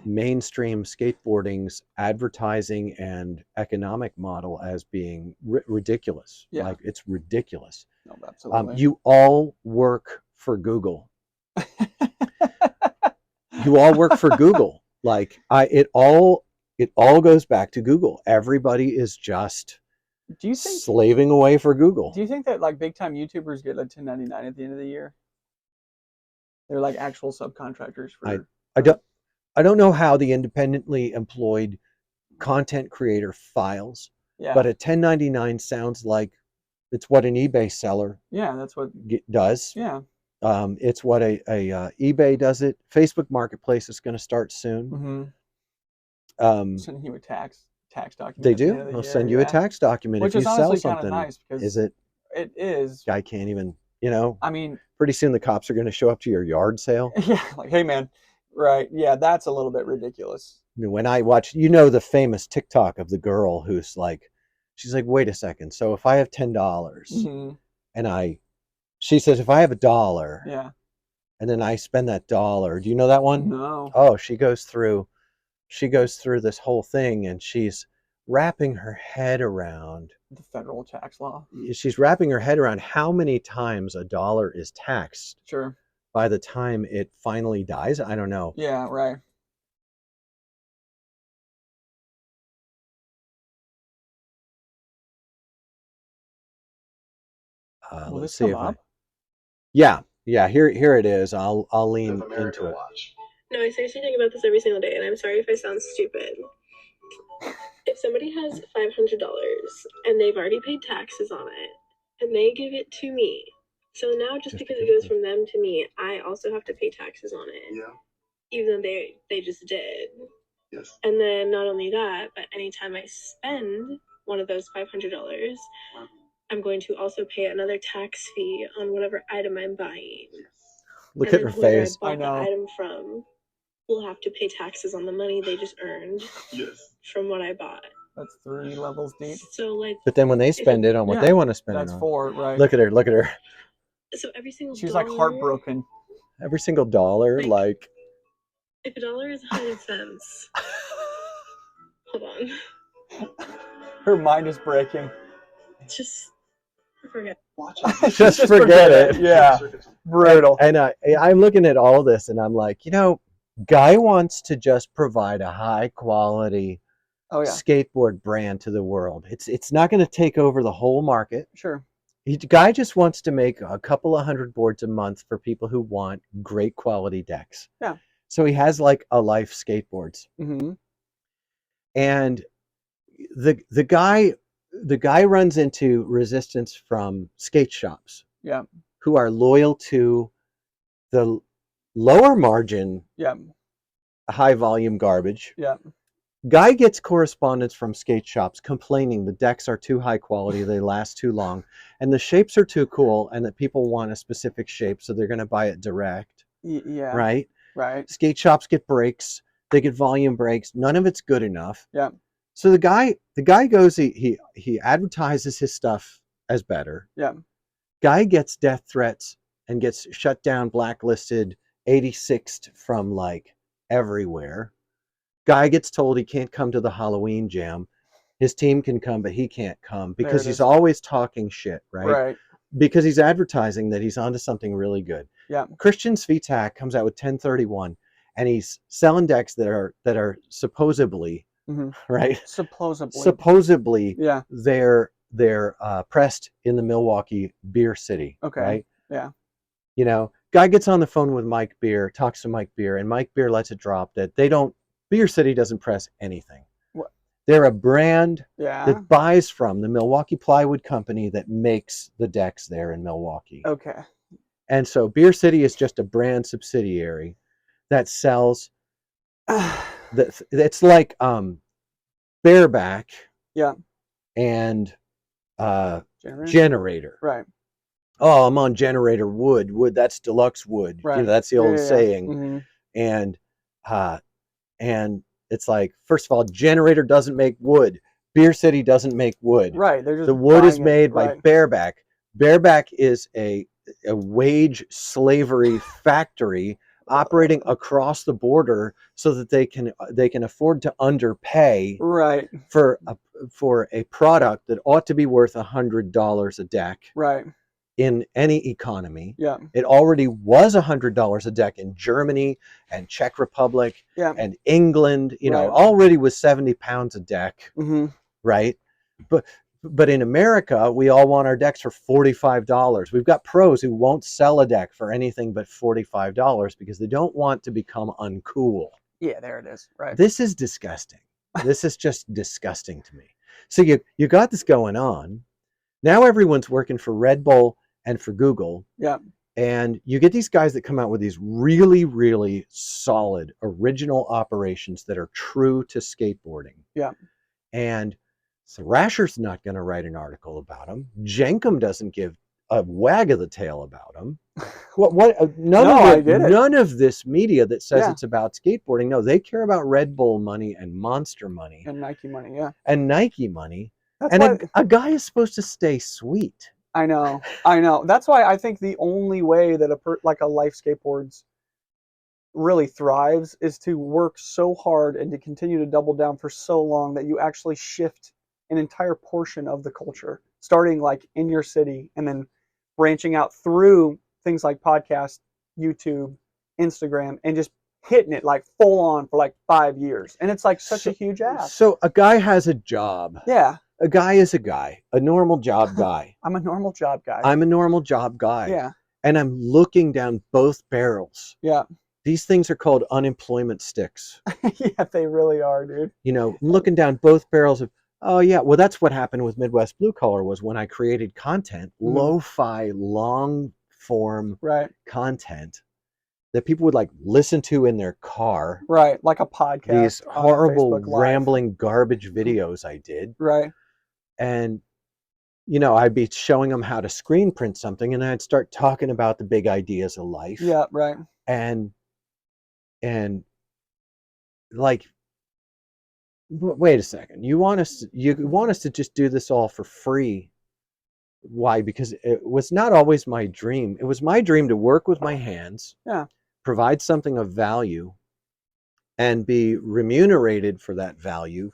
mainstream skateboarding's advertising and economic model as being ridiculous. Yeah. Like, it's ridiculous. No, absolutely. You all work for Google. You all work for Google. Like, it all goes back to Google. Everybody is just slaving away for Google. Do you think that like big time YouTubers get like 1099 at the end of the year? They're like actual subcontractors for. I don't know how the independently employed content creator files, but a 1099 sounds like it's what an eBay seller that's what does. Yeah. It's what a eBay does it. Facebook Marketplace is going to start soon. Sending you a tax document. They do. They'll send you a tax document which if is you honestly sell something. Nice because is it? It is. I can't even. I mean, pretty soon the cops are going to show up to your yard sale. Yeah, like, hey man, right? Yeah, that's a little bit ridiculous. When I watch, the famous TikTok of the girl who's like, she's like, wait a second. So if I have $10 and she says, if I have $1, and then I spend that dollar. Do you know that one? No. Oh, she goes through this whole thing, and she's wrapping her head around The federal tax law. how many times a dollar is taxed Sure. by the time it finally dies. I don't know. Yeah, right. Will Let's this see come if up? yeah, here it is. I'll lean into it. No, I seriously think about this every single day, and I'm sorry if I sound stupid. If somebody has $500 and they've already paid taxes on it, and they give it to me, so now just because it goes from them to me, I also have to pay taxes on it. Yeah. Even though they just did. Yes. And then not only that, but anytime I spend one of those $500, I'm going to also pay another tax fee on whatever item I'm buying. Look And at her then whoever face. I bought the item from will have to pay taxes on the money they just earned from what I bought. That's 3 levels deep. So like, But then when they spend it on what they want to spend That's it on. 4, right? Look at her. so every single She's dollar, like heartbroken. Every single dollar, like if a dollar is 100 cents. Hold on. Her mind is breaking. Just forget. Watch just forget it. Yeah. Brutal. And I'm looking at all this, and I'm like, Guy wants to just provide a high quality skateboard brand to the world. It's not going to take over the whole market. Sure. Guy just wants to make a couple of hundred boards a month for people who want great quality decks. Yeah. So he has like a Life skateboards. Mm-hmm. And the guy runs into resistance from skate shops. Yeah. Who are loyal to the lower margin, high volume garbage. Yeah. Guy gets correspondence from skate shops complaining the decks are too high quality, they last too long, and the shapes are too cool, and that people want a specific shape, so they're going to buy it direct. Yeah. Right? Right. Skate shops get breaks, they get volume breaks, none of it's good enough. Yeah. So the guy goes, he advertises his stuff as better. Yeah. Guy gets death threats and gets shut down, blacklisted, 86th from like everywhere. Guy gets told he can't come to the Halloween jam. His team can come, but he can't come because he's always talking shit, right? Right. Because he's advertising that he's onto something really good. Yeah. Christian Svitak comes out with 1031, and he's selling decks that are supposedly, right? Supposedly, yeah. They're pressed in the Milwaukee Beer City. Okay. Right? Yeah. Guy gets on the phone with Mike Beer, talks to Mike Beer, and Mike Beer lets it drop that Beer City doesn't press anything. What? They're a brand that buys from the Milwaukee Plywood Company that makes the decks there in Milwaukee. Okay. And so Beer City is just a brand subsidiary that sells it's like Bareback and Generator. Right. Oh, I'm on Generator wood. That's deluxe wood. Right. That's the old saying. Mm-hmm. And it's like, first of all, Generator doesn't make wood. Beer City doesn't make wood. Right. They're just the wood is made by right. Bareback. Bareback is a wage slavery factory operating across the border so that they can afford to underpay for a product that ought to be worth $100 a deck. Right. In any economy. Yeah. It already was $100 a deck in Germany and Czech Republic and England, already was 70 pounds a deck. Mm-hmm. Right. But in America, we all want our decks for $45. We've got pros who won't sell a deck for anything but $45 because they don't want to become uncool. Yeah, there it is. Right. This is disgusting. This is just disgusting to me. So you got this going on. Now everyone's working for Red Bull and for Google. Yeah. And you get these guys that come out with these really, really solid original operations that are true to skateboarding. Yeah. And Thrasher's not going to write an article about them. Jenkem doesn't give a wag of the tail about them. None of this media that says it's about skateboarding. No, they care about Red Bull money and Monster money. And Nike money, yeah. And Nike money. A guy is supposed to stay sweet. I know. That's why I think the only way that a life skateboards really thrives is to work so hard and to continue to double down for so long that you actually shift an entire portion of the culture, starting like in your city and then branching out through things like podcast, YouTube, Instagram, and just hitting it like full on for like 5 years. And it's like such a huge ask. So a guy has a job. Yeah. A guy is a guy, a normal job guy. I'm a normal job guy. I'm a normal job guy. Yeah. And I'm looking down both barrels. Yeah. These things are called unemployment sticks. Yeah, they really are, dude. You know, I'm looking down both barrels of, oh yeah, well that's what happened with Midwest Blue Collar was when I created content, lo-fi, long form content that people would like listen to in their car. Right, like a podcast. These horrible, rambling garbage videos I did. Right. And, you know, I'd be showing them how to screen print something and I'd start talking about the big ideas of life. Yeah, right. And like, wait a second, you want us to just do this all for free. Why? Because it was not always my dream. It was my dream to work with my hands, provide something of value, and be remunerated for that value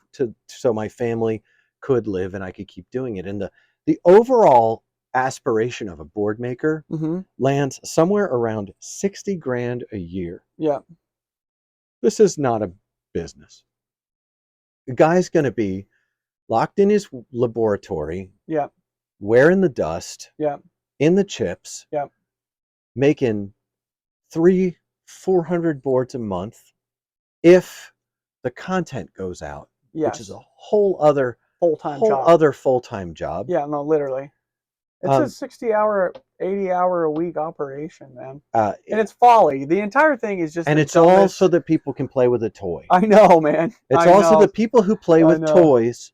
so my family could live and I could keep doing it. And the overall aspiration of a board maker lands somewhere around 60 grand a year. Yeah. This is not a business. The guy's going to be locked in his laboratory, wearing the dust, in the chips, making 300-400 boards a month if the content goes out, which is a whole other full-time job. Yeah, no, literally. It's a 60-hour, 80-hour a week operation, man. And it's folly. The entire thing is just. And it's all so that people can play with a toy. I know, man. It's also the people who play with toys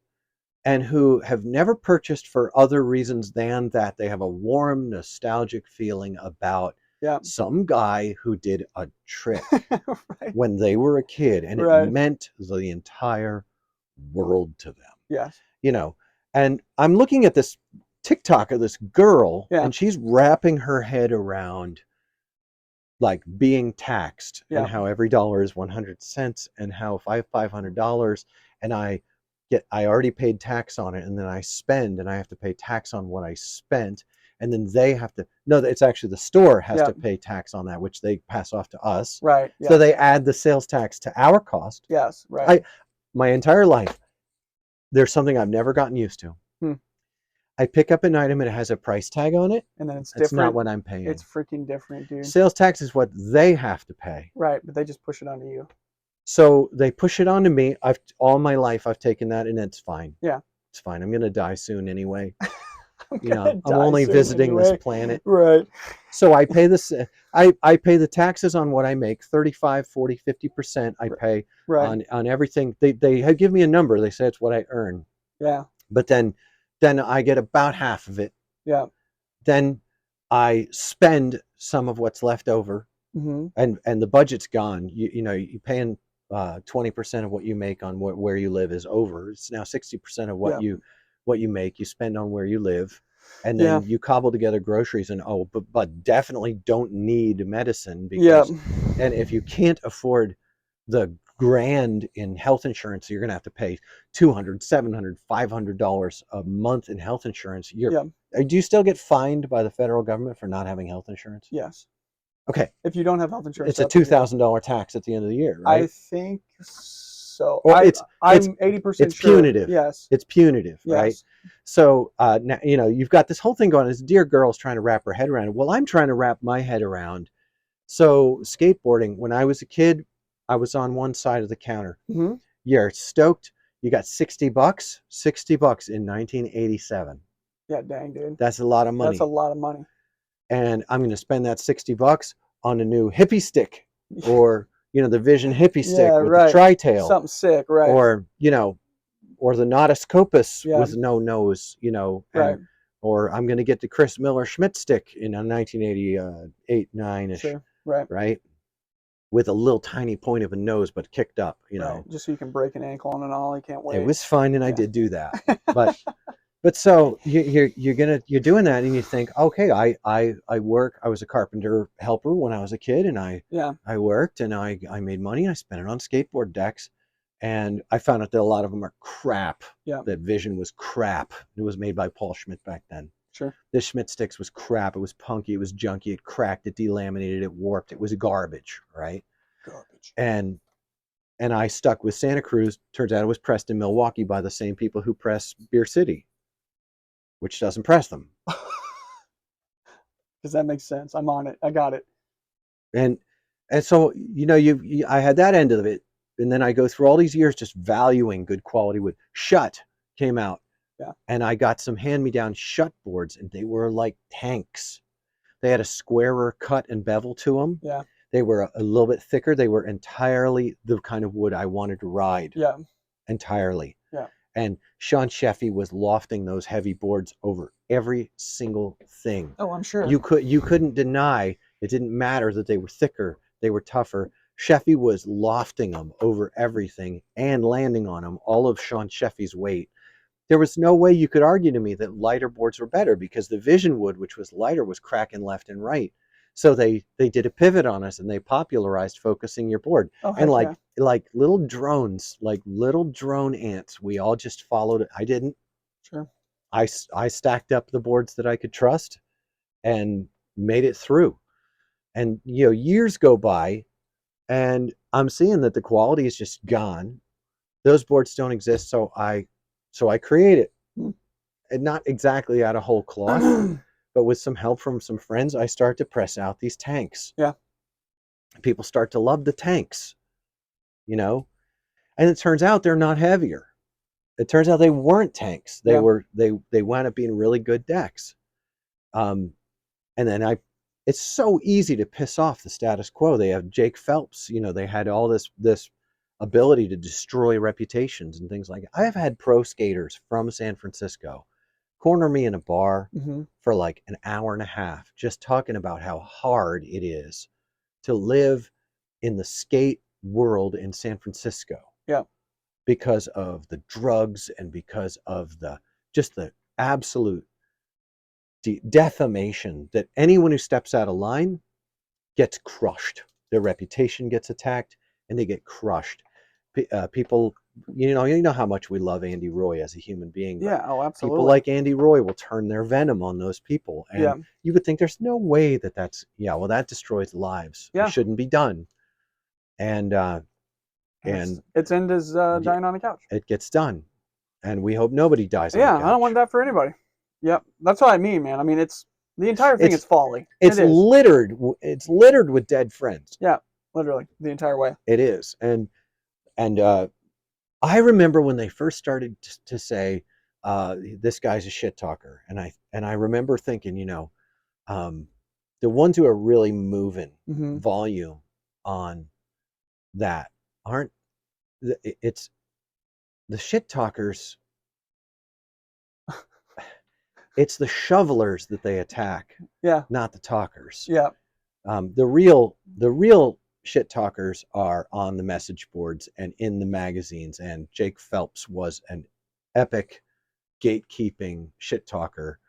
and who have never purchased for other reasons than that they have a warm, nostalgic feeling about some guy who did a trick when they were a kid, and it meant the entire world to them. Yes. You know, and I'm looking at this TikTok of this girl, and she's wrapping her head around like being taxed and how every dollar is 100 cents and how if I have $500 and I already paid tax on it and then I spend and I have to pay tax on what I spent and then they have to, no, it's actually the store has to pay tax on that, which they pass off to us. Right. So they add the sales tax to our cost. Yes. Right. My entire life, there's something I've never gotten used to. I pick up an item and it has a price tag on it. And then it's That's different. not what I'm paying. It's freaking different, dude. Sales tax is what they have to pay. Right, but they just push it onto you. So they push it onto me. All my life I've taken that and it's fine. Yeah. It's fine. I'm going to die soon anyway. I'm only visiting this planet. Right. So I pay this. I pay the taxes on what I make, 35, 40, 50% I pay on everything. They give me a number. They say it's what I earn. Yeah. But then I get about half of it. Yeah. Then I spend some of what's left over, and the budget's gone. You paying 20% of what you make on where you live is over. It's now 60% of what you make you spend on where you live, and then you cobble together groceries and but definitely don't need medicine because and if you can't afford the grand in health insurance, you're going to have to pay $200, $700, $500 a month in health insurance. Do you still get fined by the federal government for not having health insurance? Yes. Okay. If you don't have health insurance, it's a $2,000 tax at the end of the year, right? I think so. Well, I'm 80% it's sure. punitive. Yes. It's punitive, right? So now you've got this whole thing going. This dear girl's trying to wrap her head around it. Well, I'm trying to wrap my head around. So skateboarding, when I was a kid, I was on one side of the counter. You're stoked. You got $60. $60 in 1987. Yeah, dang, dude. That's a lot of money. That's a lot of money. And I'm going to spend that $60 on a new hippie stick, or the Vision hippie stick with the tri-tail, something sick, right? Or or the Nautiscopus with no nose, or I'm going to get the Chris Miller Schmidt stick in a 1988, 9-ish, right? With a little tiny point of a nose, but kicked up, just so you can break an ankle on an ollie. Can't wait. It was fun, and I did do that, but But so you're doing that, and you think, okay, I work. I was a carpenter helper when I was a kid, and Yeah. I worked, and I made money, and I spent it on skateboard decks, and I found out that a lot of them are crap. Yeah. That Vision was crap. It was made by Paul Schmidt back then. Sure. This Schmidt Sticks was crap. It was punky. It was junky. It cracked. It delaminated. It warped. It was garbage, right? Garbage. And I stuck with Santa Cruz. Turns out it was pressed in Milwaukee by the same people who press Beer City, which doesn't press them. Because that makes sense. I'm on it. I got it. And so I had that end of it, and then I go through all these years just valuing good quality wood. Shut came out, Yeah. and I got some hand-me-down Shut boards, and they were like tanks. They had a squarer cut and bevel to them. Yeah. They were a little bit thicker. They were entirely the kind of wood I wanted to ride. Yeah. Entirely. Yeah. And Sean Sheffy was lofting those heavy boards over every single thing. Oh, I'm sure. You couldn't deny it didn't matter that they were thicker, they were tougher. Sheffy was lofting them over everything and landing on them, all of Sean Sheffy's weight. There was no way you could argue to me that lighter boards were better because the Vision wood, which was lighter, was cracking left and right. So they did a pivot on us, and they popularized focusing your board. Oh, And heck yeah. like little drones, like little drone ants, we all just followed it. I didn't. Sure. I stacked up the boards that I could trust and made it through. And years go by, and I'm seeing that the quality is just gone. Those boards don't exist, so I create it. And not exactly out of whole cloth, but with some help from some friends, I start to press out these tanks. Yeah. People start to love the tanks, and it turns out they're not heavier. It turns out they weren't tanks. They were they wound up being really good decks. And then it's so easy to piss off the status quo. They have Jake Phelps, they had all this ability to destroy reputations and things like that. I have had pro skaters from San Francisco corner me in a bar for like an hour and a half, just talking about how hard it is to live in the skate world in San Francisco. Yeah. Because of the drugs and because of the absolute defamation that anyone who steps out of line gets crushed. Their reputation gets attacked, and they get crushed. People, you know how much we love Andy Roy as a human being. Yeah, oh, absolutely. People like Andy Roy will turn their venom on those people, and you would think there's no way that that destroys lives. Yeah. It shouldn't be done. And its end is dying on a couch. It gets done, and we hope nobody dies. Yeah, on a couch. I don't want that for anybody. Yep, that's what I mean, man. I mean, the entire thing is folly. It's littered. It's littered with dead friends. Yeah, literally the entire way. It is, and I remember when they first started to say this guy's a shit talker, and I remember thinking, the ones who are really moving volume on that aren't. It's the shit talkers. It's the shovelers that they attack. Yeah. Not the talkers. Yeah. The real shit talkers are on the message boards and in the magazines, and Jake Phelps was an epic gatekeeping shit talker,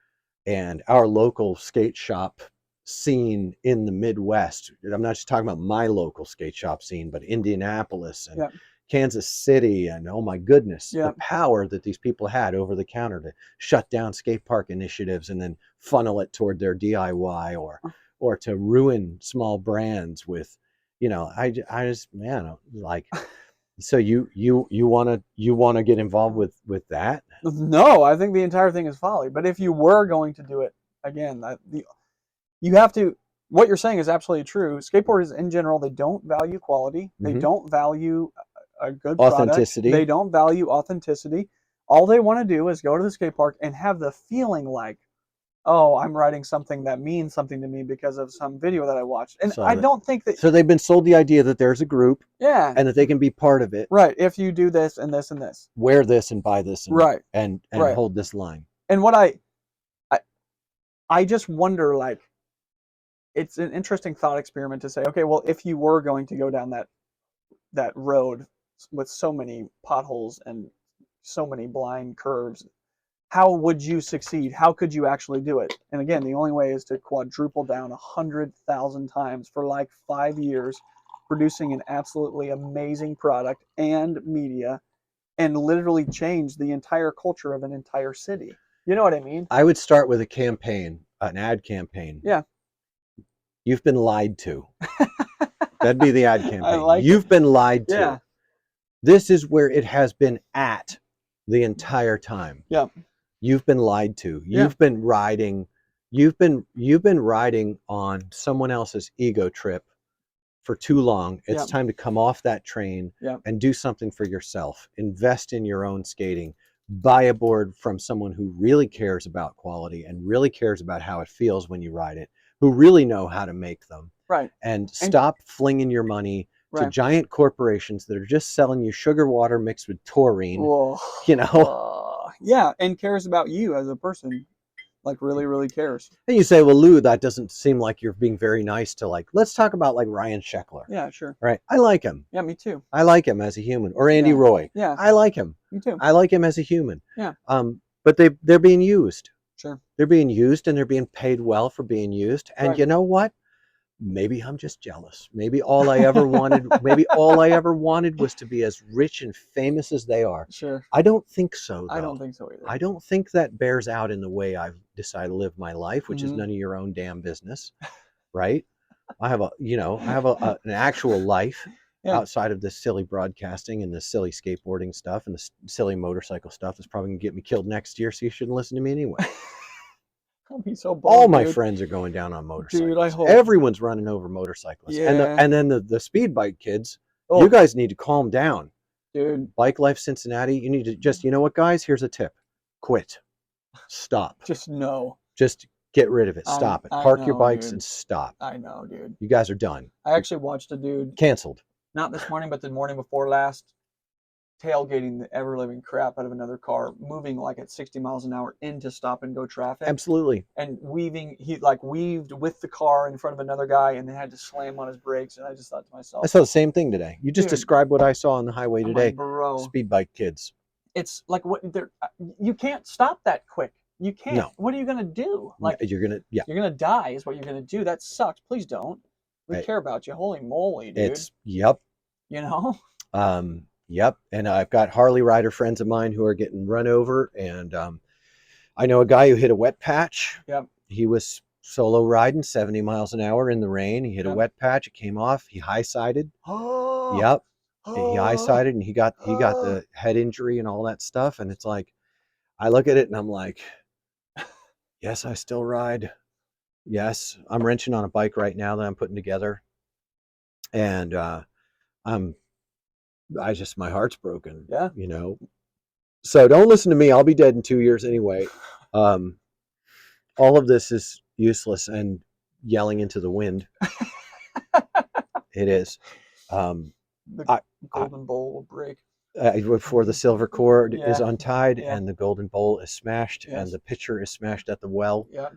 and our local skate shop scene in the Midwest, I'm not just talking about my local skate shop scene, but Indianapolis and Kansas City, and oh my goodness, the power that these people had over the counter to shut down skate park initiatives and then funnel it toward their DIY or to ruin small brands with, I just, man, like, so you want to get involved with that? No, I think the entire thing is folly. But if you were going to do it again, you have to. What you're saying is absolutely true. Skateboarders in general, they don't value quality. They don't value a good authenticity. Product. They don't value authenticity. All they want to do is go to the skate park and have the feeling like, oh, I'm writing something that means something to me because of some video that I watched. And I don't think that... So they've been sold the idea that there's a group. Yeah. And that they can be part of it. Right. If you do this and this and this. Wear this and buy this. And, And hold this line. And what I just wonder, like, it's an interesting thought experiment to say, okay, well, if you were going to go down that road with so many potholes and so many blind curves, how would you succeed? How could you actually do it? And again, the only way is to quadruple down 100,000 times for like 5 years, producing an absolutely amazing product and media, and literally change the entire culture of an entire city. You know what I mean? I would start with a campaign, an ad campaign. Yeah. You've been lied to. That'd be the ad campaign. I like You've it. been lied to. Yeah. This is where it has been at the entire time. Yeah. You've been lied to. Yeah. You've been riding on someone else's ego trip for too long. It's Yeah. time to come off that train Yeah. and do something for yourself. Invest in your own skating. Buy a board from someone who really cares about quality and really cares about how it feels when you ride it, who really know how to make them. Right. And stop flinging your money to Right. giant corporations that are just selling you sugar water mixed with taurine. Whoa. You know? Yeah, and cares about you as a person. Like really, really cares. And you say, well, Lou, that doesn't seem like you're being very nice to, like, let's talk about like Ryan Sheckler. Yeah, sure. Right. I like him. Yeah, me too. I like him as a human. Or Andy Yeah. Roy. Yeah. I like him. Me too. I like him as a human. Yeah. But they're being used. Sure. They're being used, and they're being paid well for being used. And Right. you know what? Maybe I'm just jealous. Maybe all I ever wanted was to be as rich and famous as they are. Sure. I don't think so, though. I don't think so either. I don't think that bears out in the way I've decided to live my life, which is Mhm. none of your own damn business, right? I have an actual life Yeah. outside of this silly broadcasting and the silly skateboarding stuff and the silly motorcycle stuff that's probably gonna get me killed next year. So you shouldn't listen to me anyway. I'll be so bummed, All my dude. friends are going down on motorcycles. Dude, I hope. Everyone's running over motorcyclists. Yeah. And then the speed bike kids, Oh, you guys need to calm down. dude, Bike Life Cincinnati, you need to just, you know what, guys? Here's a tip. Quit. Stop. just no. Just get rid of it. I- Stop it. I Park your know, bikes dude. and stop. I know, dude. You guys are done. I actually watched a dude, Canceled. not this morning, but the morning before last, tailgating the ever-living crap out of another car, moving like at 60 miles an hour into stop-and-go traffic. Absolutely. And he like weaved with the car in front of another guy, and they had to slam on his brakes. And I just thought to myself, I saw the same thing today. You just Dude. described what I saw on the highway I'm today. like, bro, Speed bike kids. it's like what you can't stop that quick. You can't. No. What are you gonna do? Like You're gonna, yeah. you're gonna die is what you're gonna do. That sucks. Please don't. We Right. care about you. Holy moly, dude. Yep. You know? Yep. And I've got Harley rider friends of mine who are getting run over. And I know a guy who hit a wet patch. Yep. He was solo riding 70 miles an hour in the rain. He hit a Yep. wet patch. It came off. He high-sided. Oh. Yep. He high-sided and he got the head injury and all that stuff. And it's like, I look at it and I'm like, yes, I still ride. Yes, I'm wrenching on a bike right now that I'm putting together. And my heart's broken. Yeah. You know. So don't listen to me. I'll be dead in 2 years anyway. All of this is useless and yelling into the wind. It is. The golden bowl will break. Before the silver cord is Yeah. untied Yeah. and the golden bowl is smashed Yes. and the pitcher is smashed at the well. Yeah.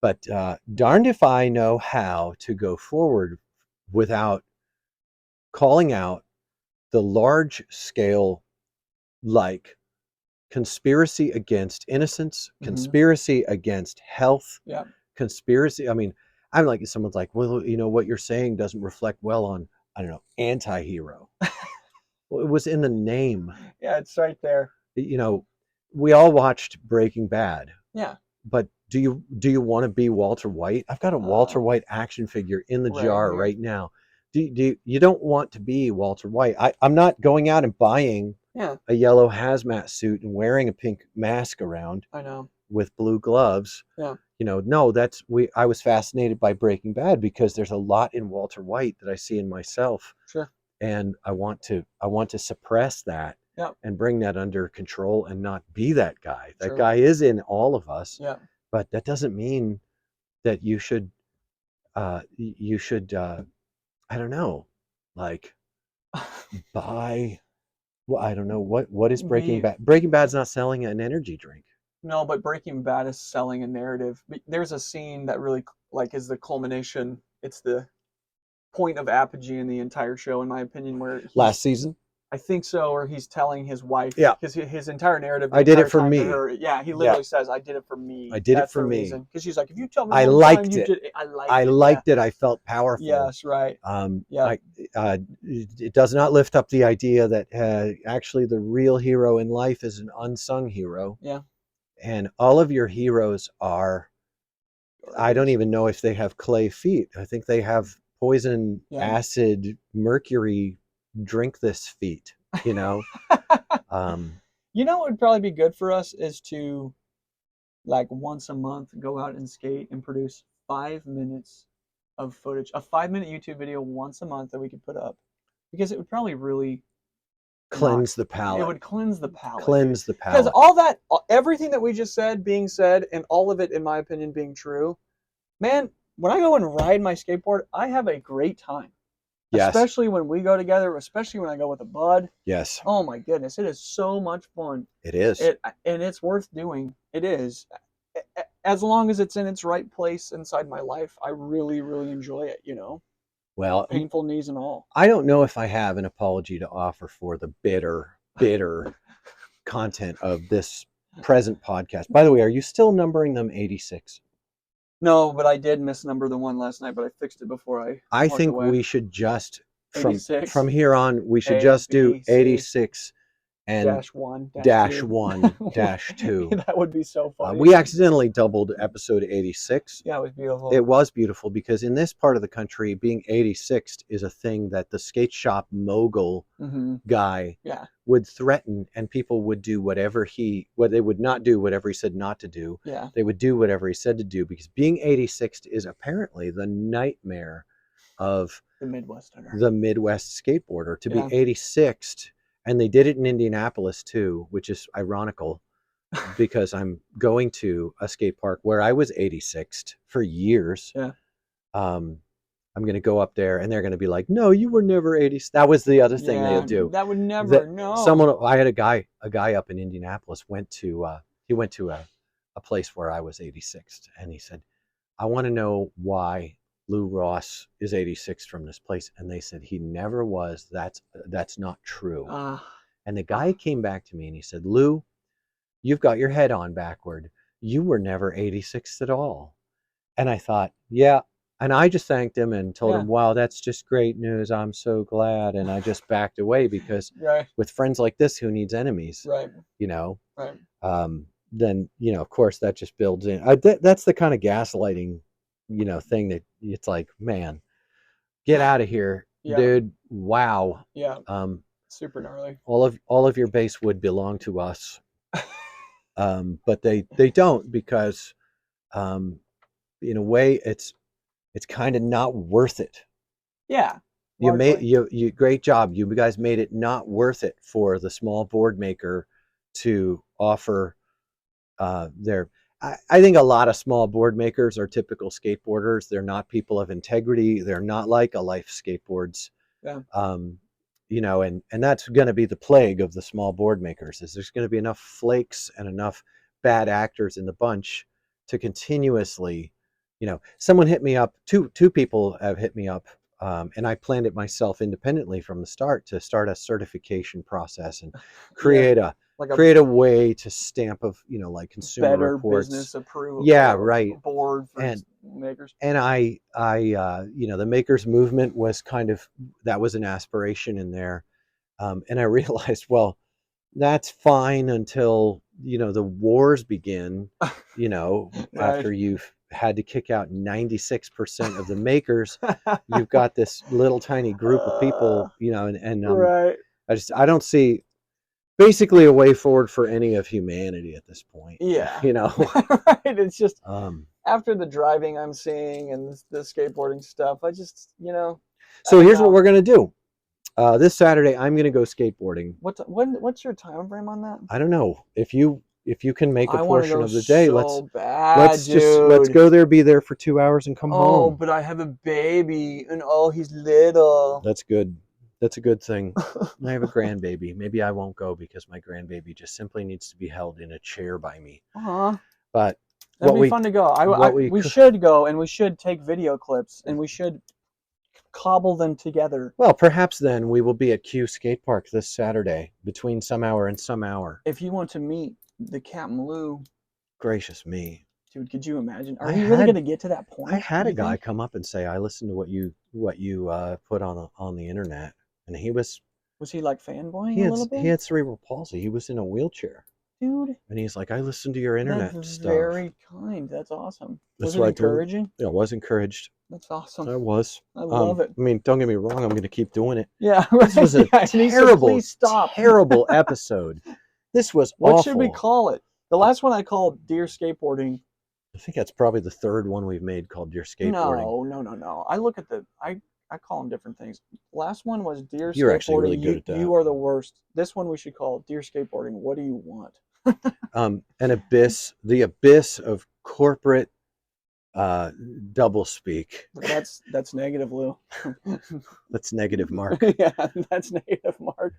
But darned if I know how to go forward without calling out the large scale, like, conspiracy against innocence, Mhm. conspiracy against health, Yeah. conspiracy. I mean, I'm like, someone's like, well, you know, what you're saying doesn't reflect well on, I don't know, anti-hero. Well, it was in the name. Yeah, it's right there. You know, we all watched Breaking Bad. Yeah. But do you want to be Walter White? I've got a Walter White action figure in the Right jar here. right now. You don't want to be Walter White. I'm not going out and buying Yeah. a yellow hazmat suit and wearing a pink mask around I know. with blue gloves. Yeah. You know, no, I was fascinated by Breaking Bad because there's a lot in Walter White that I see in myself. Sure. And I want to suppress that. Yeah. And bring that under control and not be that guy. That Sure. guy is in all of us. Yeah. But that doesn't mean that you should I don't know, like, buy, well, I don't know what is Breaking Bad. Breaking Bad's not selling an energy drink. No, but Breaking Bad is selling a narrative. There's a scene that really like is the culmination. It's the point of apogee in the entire show, in my opinion, where Last season? I think so, or he's telling his wife. Yeah. Because his entire narrative. I did it entire for time to me. her, yeah, he literally says, "I did it for me." I did it That's for the me. reason. Because she's like, "If you tell me I one liked time you it. did it, I I liked liked it." it. I felt powerful. Yes, right. Yeah. It does not lift up the idea that actually the real hero in life is an unsung hero. Yeah. And all of your heroes are, I don't even know if they have clay feet. I think they have poison, acid, mercury, drink this feet, you know? You know what would probably be good for us is to, like, once a month go out and skate and produce 5 minutes of footage, a 5-minute YouTube video once a month that we could put up, because it would probably really cleanse the palate. It would cleanse the palate. Cleanse the Because palate. everything that we just said being said, and all of it, in my opinion, being true, man, when I go and ride my skateboard, I have a great time. Yes. Especially when we go together, especially when I go with a bud. Yes. Oh my goodness, it is so much fun. It is. And it's worth doing. It is. As long as it's in its right place inside my life, I really, really enjoy it, you know? Well, painful knees and all. I don't know if I have an apology to offer for the bitter content of this present podcast. By the way, are you still numbering them 86? No, but I did misnumber the one last night, but I fixed it before I walked think away. we should just, 86. from here on, we should A, just B, do C. 86 and dash one, dash 1, dash 2. That would be so funny. We accidentally doubled episode 86. Yeah, it was beautiful. It was beautiful because in this part of the country, being 86th is a thing that the skate shop mogul guy would threaten, and people would do whatever they would not do whatever he said not to do. Yeah. They would do whatever he said to do, because being 86th is apparently the nightmare of the Midwesterner, the Midwest skateboarder, to be 86th. And they did it in Indianapolis too, which is ironical because I'm going to a skate park where I was 86th for years. Yeah. I'm going to go up there and they're going to be like, "No, you were never 80th." That was the other thing they'll do. That would never, I had a guy up in Indianapolis he went to a place where I was 86th, and he said, "I want to know why Lou Ross is 86th from this place." And they said he never was. That's not true. And the guy came back to me and he said, "Lou, you've got your head on backward. You were never 86th at all." And I thought, yeah. And I just thanked him and told him, "Wow, that's just great news. I'm so glad." And I just backed away because with friends like this, who needs enemies? Right. You know? Right. Then, you know, of course that just builds in. That's the kind of gaslighting, you know, thing that it's like, man, get out of here, dude. Wow. Yeah. Super gnarly. All of your base would belong to us. But they don't, because in a way it's kind of not worth it. Yeah. You made you great job. You guys made it not worth it for the small board maker to offer their. I think a lot of small board makers are typical skateboarders. They're not people of integrity. They're not like A Life Skateboards. Yeah. You know, and that's going to be the plague of the small board makers, is there's going to be enough flakes and enough bad actors in the bunch to continuously, you know, someone hit me up, two people have hit me up, and I planned it myself independently from the start to start a certification process and create a way to stamp of, you know, like consumer better reports, business approval. Yeah, right. Board for makers. And I you know, the makers movement was that was an aspiration in there, and I realized, well, that's fine until, you know, the wars begin, you know, after you've had to kick out 96% of the makers. You've got this little tiny group of people, you know, and I don't see basically a way forward for any of humanity at this point. Yeah. You know. Right. It's just after the driving I'm seeing and the skateboarding stuff, I just, you know. So here's what we're gonna do. This Saturday I'm gonna go skateboarding. What's your time frame on that? I don't know. If you can make a portion of the day, let's let's go there, be there for 2 hours and come home. Oh, but I have a baby and he's little. That's good. That's a good thing. I have a grandbaby. Maybe I won't go because my grandbaby just simply needs to be held in a chair by me. But that'd be fun to go. We should go, and we should take video clips, and we should cobble them together. Well, perhaps then we will be at Q Skate Park this Saturday between some hour and some hour. If you want to meet the CapmLew, Gracious me. dude, could you imagine? Are I we really had- going to get to that point? I had a you guy think? come up and say, "I listened to what you put on the internet," and he was he like fanboying a little bit? he had cerebral palsy. He was in a wheelchair, Dude, and he's like, "I listened to your internet that's stuff." very kind. That's awesome. That's Was it what I told him. encouraging? I was encouraged. That's awesome. I was. I love it. I mean, don't get me wrong. I'm going to keep doing it. Yeah, right. This was a Yeah, and he said, terrible, "Please stop." terrible episode. This was What awful. should we call it? The last one I called Dear Skateboarding. I think that's probably the third one we've made called Dear Skateboarding. No. I look at I call them different things. Last one was Dear You're Skateboarding. actually really good at that. You are the worst. This one we should call Dear Skateboarding. What do you want? The abyss of corporate double speak. That's negative, Lou. That's negative, Mark. Yeah, that's negative, Mark.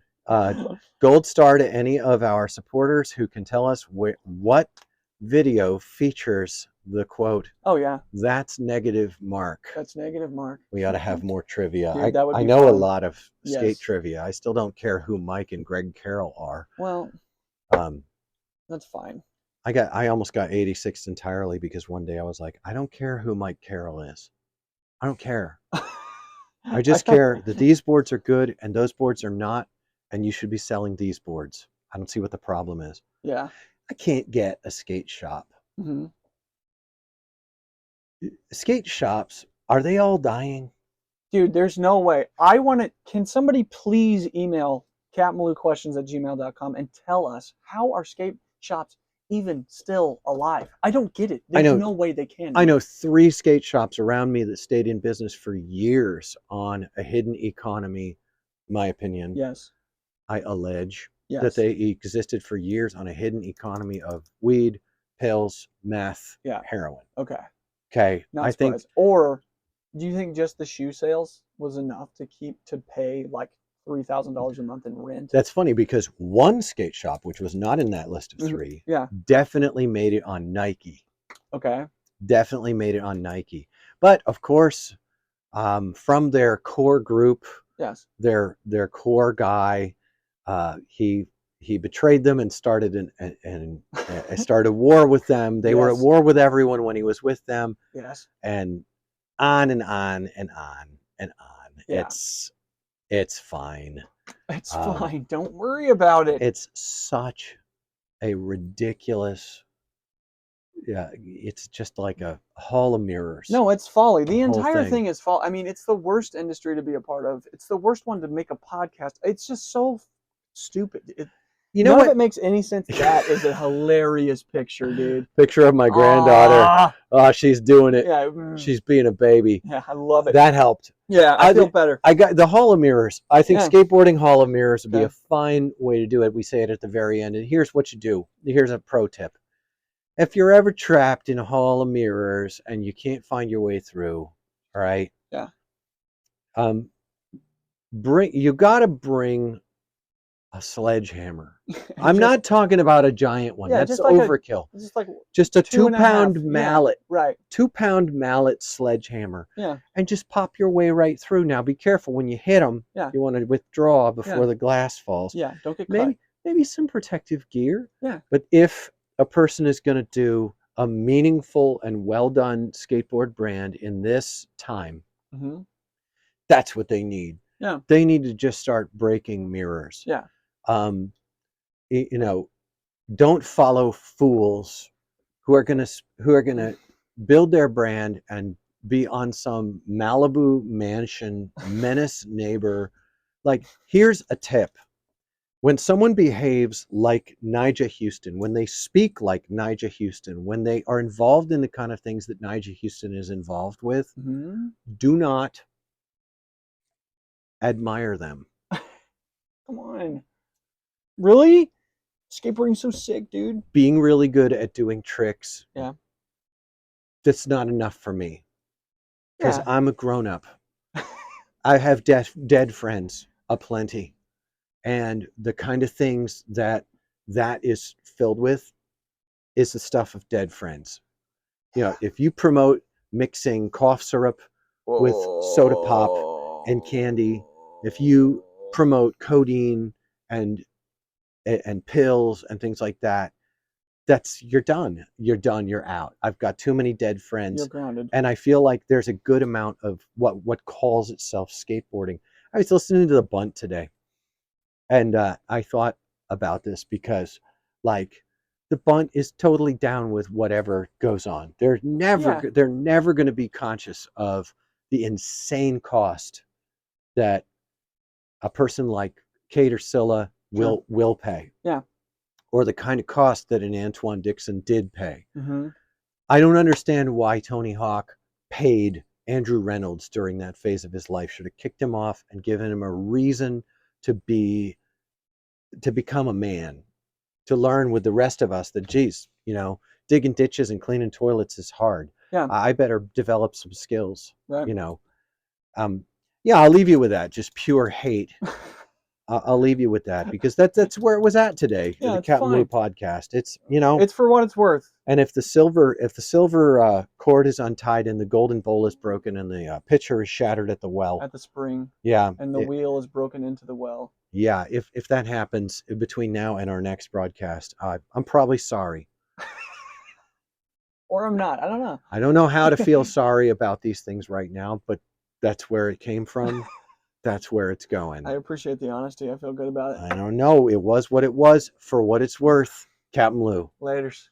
Gold star to any of our supporters who can tell us what video features the quote, Oh yeah, "That's negative, Mark." that's negative, Mark. We ought to have more trivia. Dude, that would I be know a fun. lot of skate Yes. trivia. I still don't care who Mike and Greg Carroll are. Well, Um, that's fine. I almost got 86 entirely because one day I was like, I don't care who Mike Carroll is. I don't care. I just care that these boards are good and those boards are not, and you should be selling these boards. I don't see what the problem is. Yeah. I can't get a skate shop. Hmm. Skate shops, are they all dying? Dude, there's no way. I want to. Can somebody please email capmlewquestions@gmail.com and tell us how are skate shops even still alive? I don't get it. There's no way they can. I know 3 skate shops around me that stayed in business for years on a hidden economy, my opinion. Yes. I allege Yes. that they existed for years on a hidden economy of weed, pills, meth, Yeah. heroin. Okay. Okay. Not I think surprised. Or do you think just the shoe sales was enough to pay like $3,000 a month in rent? that's funny because one skate shop, which was not in that list of 3, Yeah. definitely made it on Nike. Okay. Definitely made it on Nike. But of course, from their core group, Yes. their core guy, he betrayed them and started started a war with them. They were at Yes. war with everyone when he was with them, Yes. and on and on and on and on. Yeah. It's fine. It's fine. Don't worry about it. It's such a ridiculous. Yeah, it's just like a hall of mirrors. No, it's folly. The whole entire thing. thing is folly. I mean, it's the worst industry to be a part of. It's the worst one to make a podcast. It's just so stupid. You know None of what? it makes any sense. That is a hilarious picture, dude. Picture of my granddaughter. Ah, Oh, she's doing it. yeah, She's being a baby. yeah, I love it. That helped. Yeah, I feel better. I got the Hall of Mirrors. I think Yeah. skateboarding Hall of Mirrors would be Okay. a fine way to do it. We say it at the very end. And here's what you do. Here's a pro tip. If you're ever trapped in a Hall of Mirrors and you can't find your way through, all right? Yeah. You gotta bring a sledgehammer. I'm not talking about a giant one. Yeah, That's just like overkill. Just like Just a 2.5. 2-pound Yeah. mallet. Right. 2-pound mallet sledgehammer. Yeah. And just pop your way right through. Now be careful when you hit them. Yeah. You want to withdraw before Yeah. the glass falls. Yeah. Don't get cut. Maybe some protective gear. Yeah. But if a person is going to do a meaningful and well done skateboard brand in this time, Mm-hmm. that's what they need. Yeah. They need to just start breaking mirrors. Yeah. Don't follow fools who are gonna build their brand and be on some Malibu mansion menace neighbor. Like, here's a tip. When someone behaves like Nigel Houston, when they speak like Nigel Houston, when they are involved in the kind of things that Nigel Houston is involved with, Mm-hmm. do not admire them. Come on. Really? Skateboarding's so sick, dude. Being really good at doing tricks, Yeah. that's not enough for me. Because Yeah. I'm a grown-up. I have dead friends aplenty. And the kind of things that is filled with is the stuff of dead friends. You know, if you promote mixing cough syrup with soda pop and candy, if you promote codeine and pills and things like that, you're done. You're out. I've got too many dead friends. You're grounded. And I feel like there's a good amount of what calls itself skateboarding. I was listening to the Bunt today, and I thought about this because, like, the Bunt is totally down with whatever goes on. They're never going to be conscious of the insane cost that a person like Kate or Scylla will pay. Yeah. Or the kind of cost that an Antoine Dixon did pay. Mm-hmm. I don't understand why Tony Hawk paid Andrew Reynolds during that phase of his life. Should have kicked him off and given him a reason to become a man, to learn with the rest of us that, geez, digging ditches and cleaning toilets is hard. Yeah. I better develop some skills. Right. Yeah, I'll leave you with that. Just pure hate. I'll leave you with that, because that's where it was at today. Yeah, The it's CapmLew fine. podcast. It's it's for what it's worth. And if the silver cord is untied and the golden bowl is broken and the pitcher is shattered at the well, At the spring. yeah, And the wheel is broken into the well. Yeah, if that happens between now and our next broadcast, I'm probably sorry. Or I'm not. I don't know. I don't know how to feel sorry about these things right now, but that's where it came from. That's where it's going. I appreciate the honesty. I feel good about it. I don't know. It was what it was. For what it's worth, CapmLew. Laters.